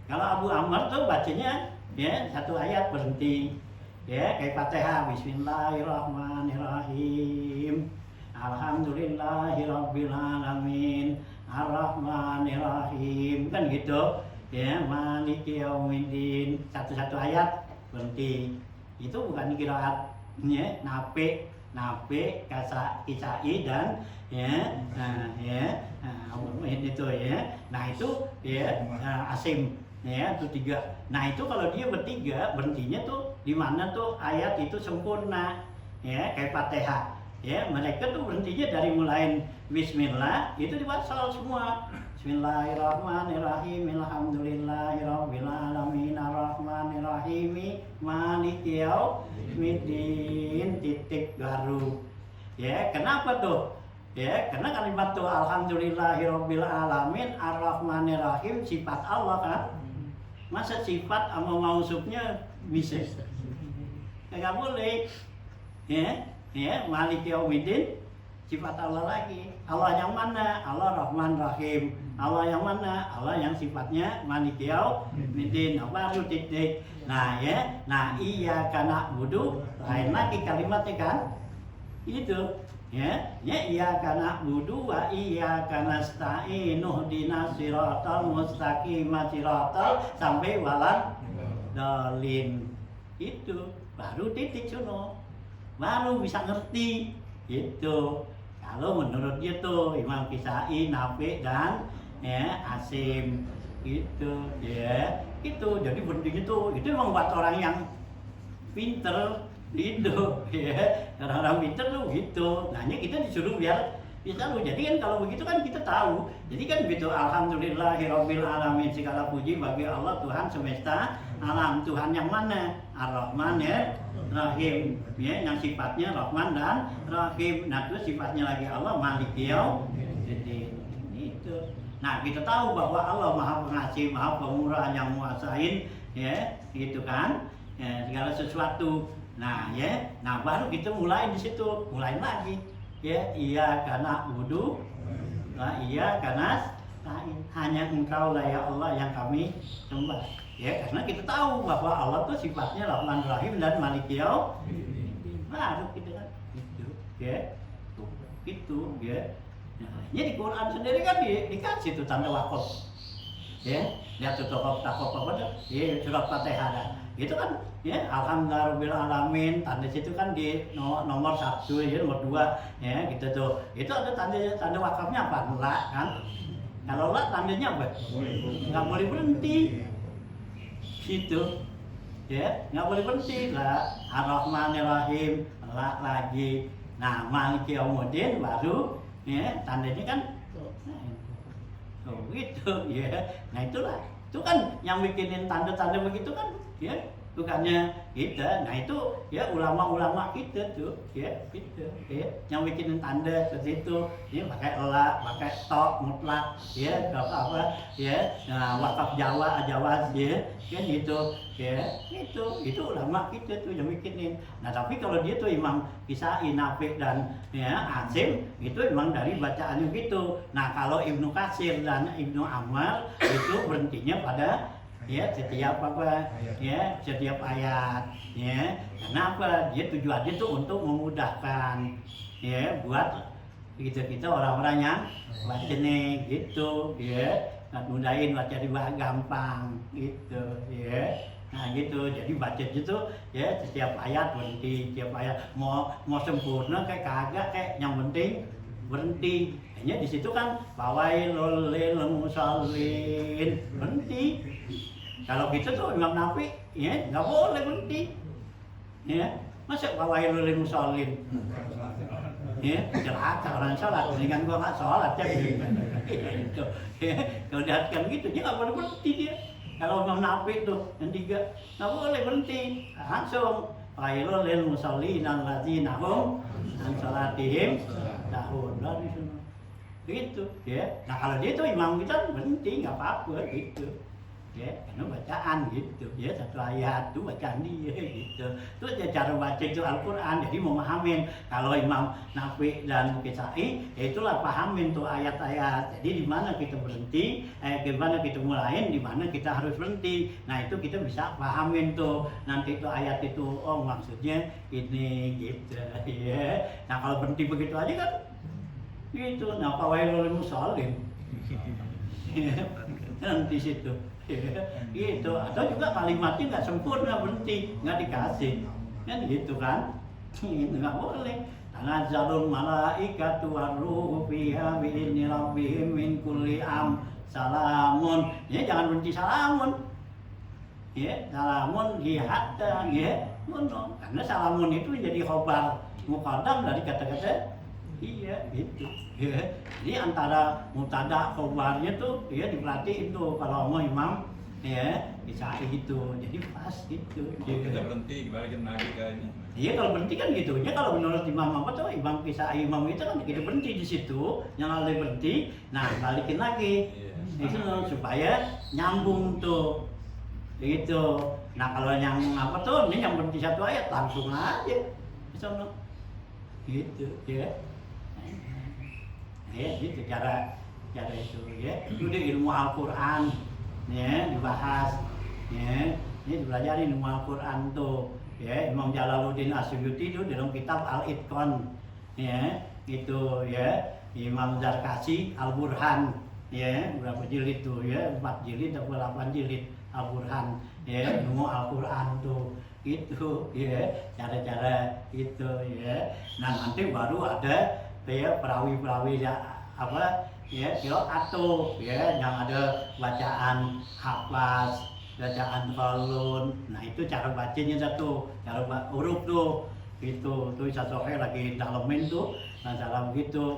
Kalau Abu Amr tuh bacanya ya satu ayat berhenti. Ya, kayak Fatihah, Bismillahirrahmanirrahim. Alhamdulillahirabbil alamin, arrahmanirrahim, kan gitu ya, maliki yaumiddin, satu-satu ayat berhenti. Itu bukan qiraat ya, nape kisai dan ya itu ya. Nah, itu ya Asim ya, itu 3. Nah, itu kalau dia bertiga berhentinya tuh di mana tuh ayat itu sempurna ya, kayak Fatihah. Ya, mereka tuh berhentinya dari mulai Bismillah itu diwasal semua. Bismillahirrahmanirrahim, alhamdulillahirabbil alamin, arrahmanirrahim, maliki yaumiddin, titik baru. Ya, kenapa tuh? Ya, karena kalimat tuh alhamdulillahirabbil alamin, arrahmanirrahim sifat Allah kan. Masa sifat sama mausufnya bisa? Enggak boleh. Ya, Maliki Yaumiddin sifat Allah lagi. Allah yang mana? Allah Rahman Rahim. Allah yang mana? Allah yang sifatnya Maliki Yaumiddin. Baru titik. Nah, ya. Nah, iyyaka na'budu, lain lagi kalimatnya kan? Itu. Ya, iyyaka na'budu wa iyyaka nasta'in, ihdinas siratal mustaqim, siratal sampai walad dalin. Itu baru titik sono. Baru bisa ngerti gitu. Kalau menurut dia tuh Imam Kisai, Nafi dan ya Asim gitu ya. Itu jadi berhenti itu memang buat orang yang pinter gitu ya. Orang-orang pinter tuh gitu. Nanya kita disuruh biar bisa lu. Jadi kan kalau begitu kan kita tahu. Jadi kan begitu, alhamdulillahirabbil alamin, segala puji bagi Allah Tuhan semesta alam. Tuhan yang mana? Ar-Rahman ya, Rahim ya, yang sifatnya Rahman dan Rahim. Nah, itu sifatnya lagi Allah Maliki Yaumiddin. Itu. Nah, kita tahu bahwa Allah Maha Pengasih, Maha Pemurah, yang menguasain ya, gitu kan. Ya, segala sesuatu. Nah, ya. Nah, baru kita mulai di situ. Mulai lagi. Ya, iyyaka na'budu wa iyyaka nasta'in. Hanya Engkau lah ya Allah yang kami sembah. Ya, karena kita tahu bahwa Allah tuh sifatnya Rahman Rahim dan Maliki Yaumiddin. Baru kita kan gitu, ya. Tuh, itu ya. Nah, di Quran sendiri kan dikasih tuh tanda wakaf. Ya, lihat tuh takop apa tuh? Ya, surat Fatihah. Itu kan ya, alhamdulillahirabbil alamin, tanda situ kan di nomor 1 ya, nomor 2 ya, gitu tuh. Itu ada tanda wakafnya apa? La kan. Kalau la tandanya apa? Enggak boleh berhenti. Gitu. Ya, enggak boleh berhenti. La Ar-Rahmanir-Rahim, la lagi. Nah, Maliki Yaumiddin baru ya, tandanya kan gitu ya. Nah, itulah. Itu kan yang bikinin tanda-tanda begitu kan ya, bukannya kita. Nah, itu ya ulama-ulama kita tuh ya, gitu ya, yang bikinin tanda seperti itu ya, pakai la, pakai to mutlak ya, apa ya, nah, wakaf Jawa ya kan gitu ya. Itu ulama kita tuh yang bikinin. Nah, tapi kalau dia tuh Imam Kisai, Nafi dan ya Asim itu memang dari bacaannya gitu. Nah, kalau Ibnu Katsir dan Ibnu Amr itu berhentinya pada ya setiap apa ya, setiap ayat ya. Kenapa? Dia tujuannya tuh untuk memudahkan ya buat kita orang-orang yang baca nih gitu ya, mudahin baca di gampang gitu ya. Nah, gitu. Jadi baca itu ya setiap ayat berhenti, setiap ayat mau sempurna kayak kagak kayak yang penting berhenti. Hanya di situ kan fawailul lil musallin berhenti. Kalau gitu tuh Imam Nawawi ya nggak boleh berhenti. Ya, masa fawailul lil musallin. Ya, celaka orang sholat, dengan gua nggak sholat ya gitu. Ya, kalau dilihatkan gitu dia nggak boleh berhenti dia. Kalau Imam Nawawi itu yang 3 nggak boleh berhenti, langsung fawailul lil musallin alladzina hum an sholatihim sahun dari sana. Gitu ya. Nah kalau dia itu imam kita berhenti nggak apa-apa gitu. Ya, karena bacaan gitu ya, satu ayat tuh bacaan dia gitu. Itu aja cara baca itu Al-Quran, jadi memahamin. Kalau Imam Nawawi dan Kisai, ya itulah pahamin tuh ayat-ayat. Jadi di mana kita berhenti, gimana kita mulain, di mana kita harus berhenti. Nah itu kita bisa pahamin tuh. Nanti tuh ayat itu, oh maksudnya ini gitu ya. Nah kalau berhenti begitu aja kan, gitu. Nah fawailul lil musallin. Kan di situ. Gitu. Atau juga kalimatnya nggak sempurna berhenti, nggak dikasih. Kan gitu kan? Itu nggak boleh. Tanazzalul malaikatu warruhu fiha bi'izni rabbihim min kulli salamun. Ya jangan berhenti salamun. Ya, salamun hatta ya. Karena salamun itu jadi khobar muqaddam dari kata-kata iya gitu ya. Jadi antara mutada khobarnya tuh ya diperhatiin tuh kalau mau imam ya bisa gitu, jadi pas gitu. Kita berhenti balikin lagi ke ini. Iya kalau berhenti kan gitu ya, kalau menurut imam apa tuh imam kisah imam itu kan kita berhenti di situ, yang lalu berhenti, nah balikin lagi itu supaya nyambung tuh gitu. Nah kalau yang apa tuh ini yang berhenti satu ayat langsung aja misalnya gitu ya. Ya gitu cara itu ya. Itu dia ilmu Al-Qur'an ya dibahas ya. Ini dipelajari ilmu Al-Qur'an tuh ya. Imam Jalaluddin Asyuyuti itu dalam kitab Al-Itqan ya itu ya. Imam Zarkashi Al-Burhan ya berapa jilid tuh ya 4 jilid atau 8 jilid Al-Burhan ya ilmu Al-Qur'an tuh itu ya cara-cara itu ya. Nah nanti baru ada ya perawi-perawi ya apa ya qiraat tuh ya yang ada bacaan hafaz, bacaan qalun. Nah itu cara bacanya satu, cara huruf tuh itu Syafi'i lagi dalemin tuh nah dalam gitu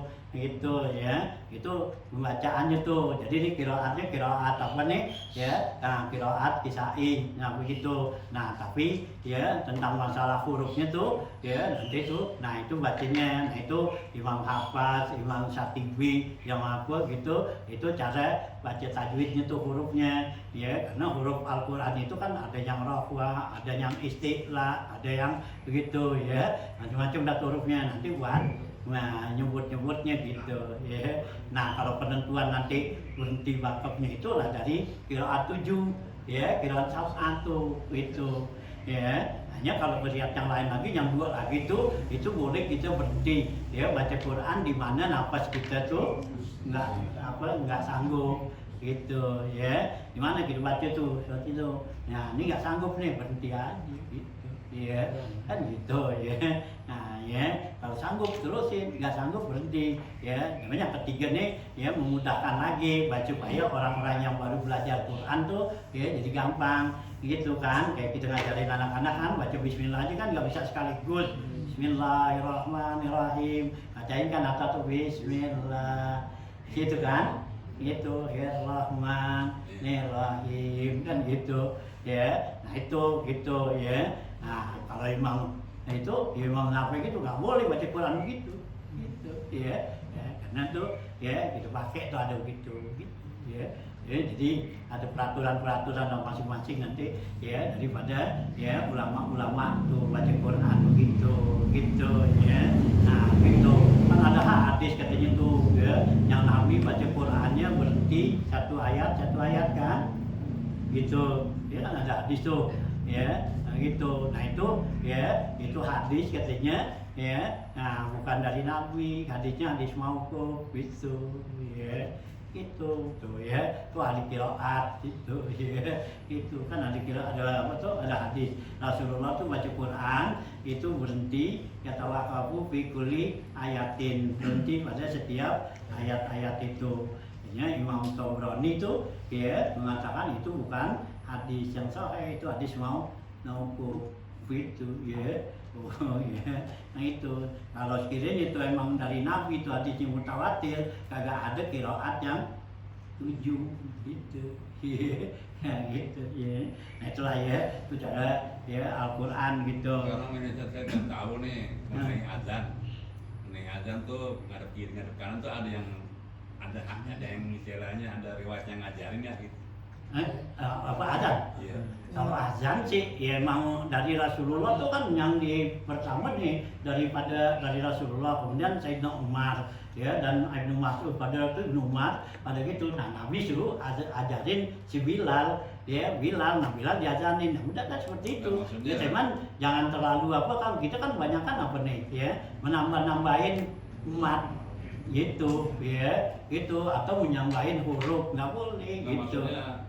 ya itu pembacaannya tuh. Jadi ini qiraatnya qiraat apa nih ya, nah qiraat Kisai nah begitu. Nah tapi ya tentang masalah hurufnya tuh ya nanti tuh nah itu bacanya. Nah itu Imam Hafaz, Imam Syatibi yang apa gitu, itu cara baca tajwidnya tuh hurufnya ya. Karena huruf Al-Qur'an itu kan ada yang rohwa, ada yang isti'la, ada yang begitu ya, macam-macam dah hurufnya nanti buat nah nyebut-nyebutnya gitu ya. Nah kalau penentuan nanti berhenti wakafnya itulah dari qiraat 7 ya, qiraat 1 itu ya. Hanya kalau qiraat yang lain lagi yang 2 lagi itu boleh kita berhenti ya baca Quran di mana nafas kita tuh nggak sanggup gitu ya. Di mana kita baca tuh seperti itu. Nah ini nggak sanggup nih berhenti aja gitu ya kan gitu ya. Nah ya kalau sanggup terusin, nggak sanggup berhenti ya. Namanya yang ketiga nih ya memudahkan lagi baca supaya orang-orang yang baru belajar Quran tuh ya jadi gampang gitu kan. Kayak kita ngajarin anak-anak kan baca bismillah aja kan nggak bisa sekaligus. Bismillahirrahmanirrahim, bacain kan atau tuh bismillah gitu kan, gitu Rahmanirrahim kan gitu ya. Nah itu gitu ya. Nah kalau imam itu Imam Nawawi itu nggak boleh baca Quran begitu gitu ya, karena tuh ya kita pakai tuh ada begitu ya. Jadi ada peraturan masing-masing nanti ya daripada ya ulama-ulama tuh baca Quran begitu gitu ya. Nah itu kan ada hadis katanya tuh ya yang Nabi baca Qurannya berhenti satu ayat kan gitu ya, ada hadis tuh ya gitu. Nah itu ya itu hadis katanya ya. Nah bukan dari Nabi, hadisnya hadis mauquf gitu ya gitu tuh ya, tuh ahli qiraat gitu ya, itu kan ahli qiraat ada apa tuh, ada hadis Rasulullah tuh baca Quran itu berhenti yatawaqafu fi kulli ayatin, berhenti pada setiap ayat-ayat itu. Ya, Imam Tabrani itu ya mengatakan itu bukan hadis yang sahih, itu hadis mauquf itu ya. Oh ya, nah itu kalau sekiranya itu emang dari Nabi itu hadisnya mutawatir, kagak ada qiraat yang 7 gitu. Ya gitu ya. Nah itulah ya, itu cara ya Al-Qur'an gitu. Sekarang ini saya kan tahu nih mengenai azan. Mengenai azan tuh ngadep kiri ngadep kanan tuh ada yang istilahnya ada riwayat yang ngajarin ya gitu. Apa azan? Iya. Kalau azan sih ya emang dari Rasulullah tuh kan yang di pertama nih dari Rasulullah, kemudian Sayyidina Umar ya dan Ibnu Mas'ud, pada itu Ibnu Umar pada gitu. Nah Nabi suruh ajarin si Bilal ya, nah Bilal diajarin. Nah udah kan seperti itu. Ya cuman jangan terlalu apa, kan kita kan kebanyakan apa nih ya, menambah-nambahin umat gitu ya, gitu atau menyambahin huruf, nggak boleh Nah, gitu. maksudnya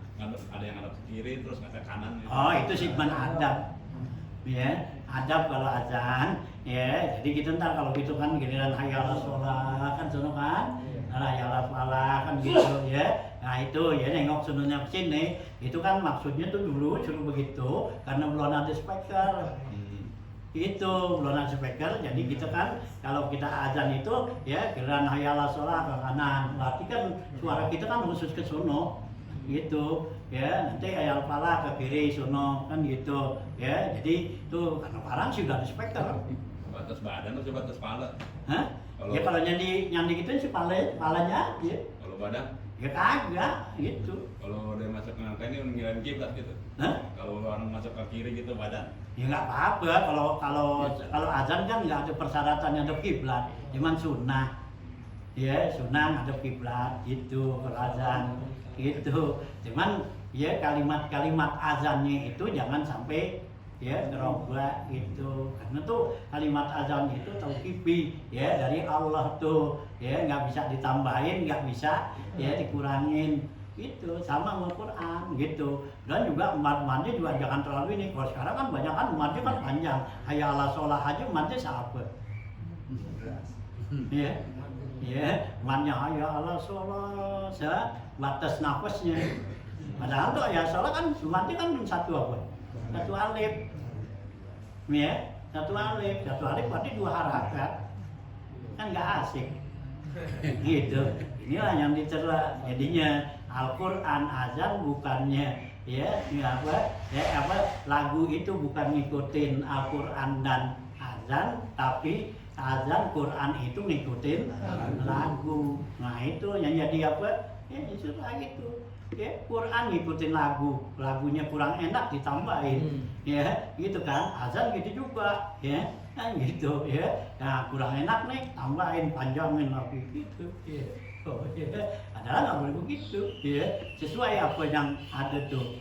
ada yang ngadep kiri terus ngadep kanan gitu. Oh itu sih adab ya, adab kalau azan ya. Jadi kita ntar kalau gitu kan giliran hayya 'alas shalah kan sono kan, hayya 'alas falah kan gitu ya. Nah itu ya nengok sononya ke sini, itu kan maksudnya tuh dulu suruh begitu karena belum ada speaker. Itu belum ada speaker, jadi kita kan kalau kita azan itu ya giliran hayya 'alas shalah ke kanan, berarti kan suara kita kan khusus ke sono gitu ya, nanti ayat falah ke kiri sono kan gitu ya. Jadi itu karena parang sih udah ada speaker. Batas badan atau batas kepala? Hah? Ya kalau nyandi gitu sih palanya ya. Kalau badan? Ya kagak gitu. Kalau dia masuk ke angka ini ngirain kiblat gitu. Hah? Kalau orang masuk ke kiri gitu badan. Ya nggak apa-apa, kalau azan kan nggak ada persyaratan ngadep kiblat, cuman sunnah. Ya, sunnah ngadep kiblat gitu kalau azan gitu. Cuman ya kalimat-kalimat azannya itu jangan sampai ya gerobak gitu. Karena tuh kalimat azan itu tauqifi ya dari Allah tuh ya, nggak bisa ditambahin, nggak bisa ya dikurangin gitu, sama sama Quran gitu. Dan juga umatnya juga jangan terlalu ini. Kalau sekarang kan banyak kan umatnya kan panjang, hayya 'alas shalah aja umatnya siapa? Ya, ya, umatnya hayya 'alas shalah, batas nafasnya. Padahal tuh ya shalah kan umatnya kan satu apa? Satu alif. Ya, satu alif berarti 2 harakat. Kan nggak asik. Gitu. Inilah yang dicela. Jadinya Al-Quran azan bukannya ya lagu itu bukan ngikutin Al-Quran dan azan, tapi azan Quran itu ngikutin lagu. Nah itu yang jadi apa? Ya istilah gitu. Ya Quran ngikutin lagunya kurang enak ditambahin. Ya gitu kan. Azan gitu juga ya. Nah gitu ya. Nah kurang enak nih tambahin, panjangin lagi gitu. Ya. Oh, ya. Adalah nggak boleh begitu ya. Sesuai apa yang ada tuh.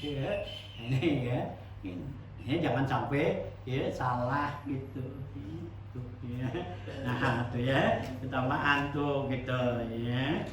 Ya. Ini ya. Ini jangan sampai ya salah gitu. Gitu ya. Nah tuh ya, ketamaan tuh gitu ya.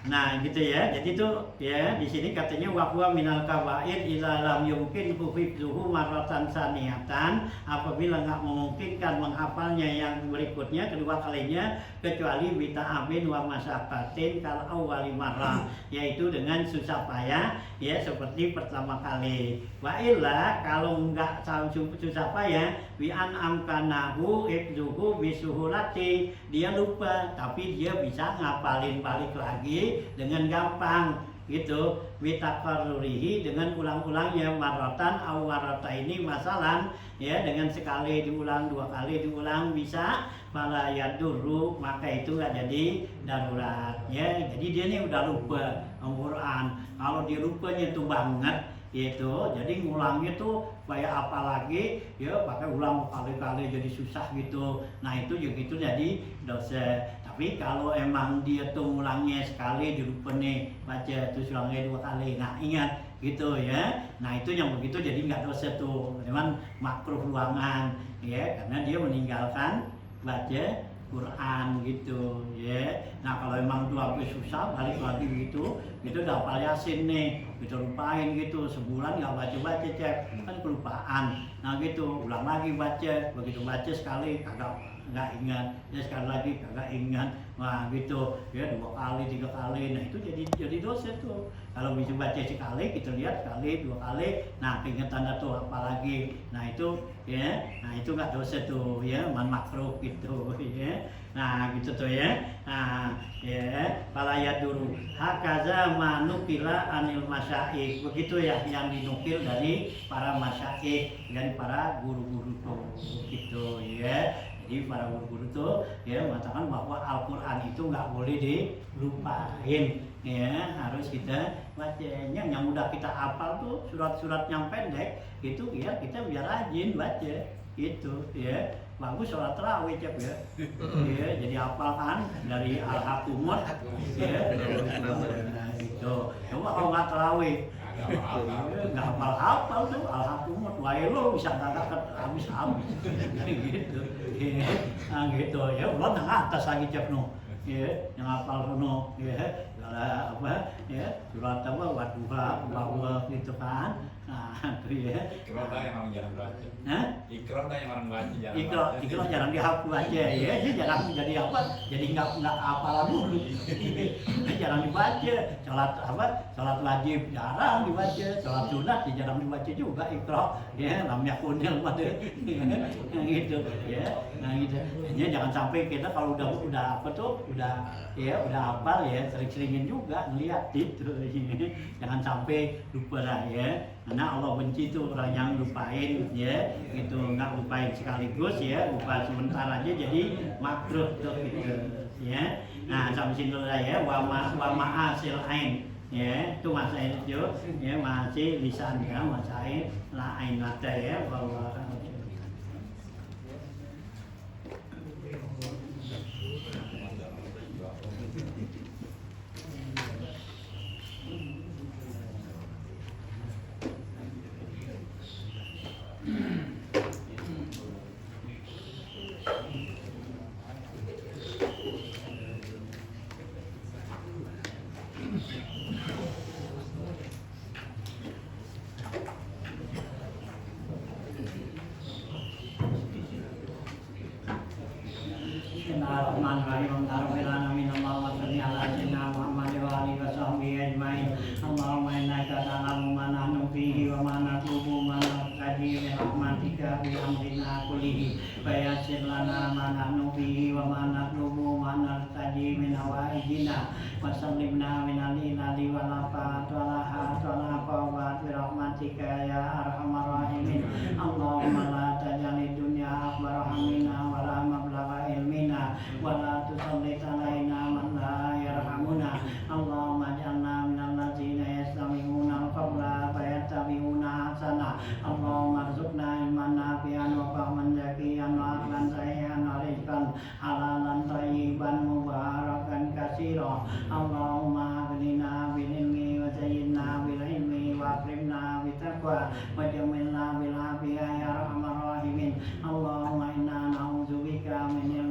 Nah gitu ya, jadi tuh ya di sini katanya wahwa minal kabair ila lam yumkin hufidzuhu marratan saniyatan, apabila nggak memungkinkan menghafalnya yang berikutnya kedua kalinya kecuali bita'abin wa masyaqatin kal awwali marrah, yaitu dengan susah payah ya seperti pertama kali. Wa illa kalau nggak susah payah bi an amkanahu hifdzuhu bisuhulati, dia lupa tapi dia bisa ngapalin balik lagi dengan gampang gitu, witakarurihi dengan ulang-ulangnya maratan aw marataini masalan ya, dengan sekali diulang, 2 kali diulang bisa fala yadurru, maka itu nggak jadi darurat ya. Jadi dia nih udah lupa Al-Quran, kalau dia lupanya itu banget gitu, jadi ngulangnya tuh kayak apa lagi ya, pakai ulang kali-kali jadi susah gitu. Nah itu juga gitu jadi dosa. Tapi kalau emang dia tuh ngulangnya sekali dilupa nih baca terus ulangnya 2 kali, nah ingat gitu ya. Nah itu yang begitu jadi nggak dosa tuh, memang makruh ulangan ya, karena dia meninggalkan baca Quran gitu ya. Nah kalau emang tuh habis susah balik lagi gitu, itu udah hafal Yasin nih, gitu lupain gitu sebulan nggak baca cek kan kelupaan. Nah gitu ulang lagi baca, begitu baca sekali kagak nggak ingat, ya sekali lagi kagak ingat. Nah gitu ya 2 kali 3 kali, nah itu jadi dosa tuh. Kalau bisa baca sekali kita lihat sekali 2 kali, nah keingetan tuh apalagi, nah itu ya, nah itu nggak dosa tuh ya, man makruh gitu ya. Nah gitu tuh ya. Nah ya palayat dulu hakaza manukila anil masyaikh, begitu ya yang dinukil dari para masyaikh, dari para guru-guru tuh gitu ya. Jadi para guru-guru itu ya mengatakan bahwa Al-Quran itu nggak boleh dilupain ya, harus kita bacanya. Yang udah kita hafal tuh surat-surat yang pendek itu ya kita biar rajin baca gitu ya. Bagus sholat tarawih cep ya. Ya jadi hafal kan dari Al-Hakumut ya. Nah, itu coba kalau nggak tarawih nggak hafal tuh Al-Hakumut, wae lo bisa kagak habis-habis gitu. Nah gitu ya, Allah nang atas lagi cek no, ya yang hafal no, ya apa ya surat apa Wadduha bahwa gitu kan. Nah itu ya. Ikro dah yang orang jarang baca. Hah? Ikro dah yang orang baca jarang. Ikro jarang dihapus aja ya, dia jarang jadi apa? Jadi nggak hafalan dulu. Jarang dibaca, sholat wajib jarang dibaca, sholat sunat ya jarang dibaca juga Ikro ya, lam yakunil pada gitu ya. Nah gitu. Hanya jangan sampai kita kalau udah apa tuh udah hafal ya, sering-seringin juga ngeliat itu. Jangan sampai lupa lah ya. Karena Allah benci tuh orang yang lupain ya, gitu nggak lupain sekaligus ya, lupa sebentar aja jadi makruh tuh gitu ya. Nah sampai sini dulu ya, wa ma'asil ain ya, itu masail itu ya, masih lisan ya, masail lain lada ya, bahwa Bismillahirrahmanirrahim. Allahumma shalli ala sayyidina Muhammad wa alihi wa sahbihi ajmain. Allahumma innaka ta'lamu ma nahnu fihi wa ma natlubu ma naqdi bi rahmatika bi amrina kullihi fa yassir lana ma nahnu fihi wa ma natlubu ma naqdi min hawaijina wa sallimna min alilali wa lafat wa lahat wa lafawat bi rahmatika ya arhamar rahimin. Allahumma la taj'alid dunya akbar hammina wa la mablagha ilmina wa la tusallit alaina man la yarhamuna. Allahumma ij'alna minal ladzina yastami'una al-qawla fayattabi'una ahsana. Allahumma arzuqna ilman nafi'an wa fahman zakiyan wa aqlan sahihan wa rizqan halalan thayyiban mubarakan katsira. Allahumma aghnina bil ilmi wa zayyinna bil ilmi wa akrimna bit taqwa wa jammilna bil afiyah ya arhamar rahimin. Allahumma inna na'udzubika min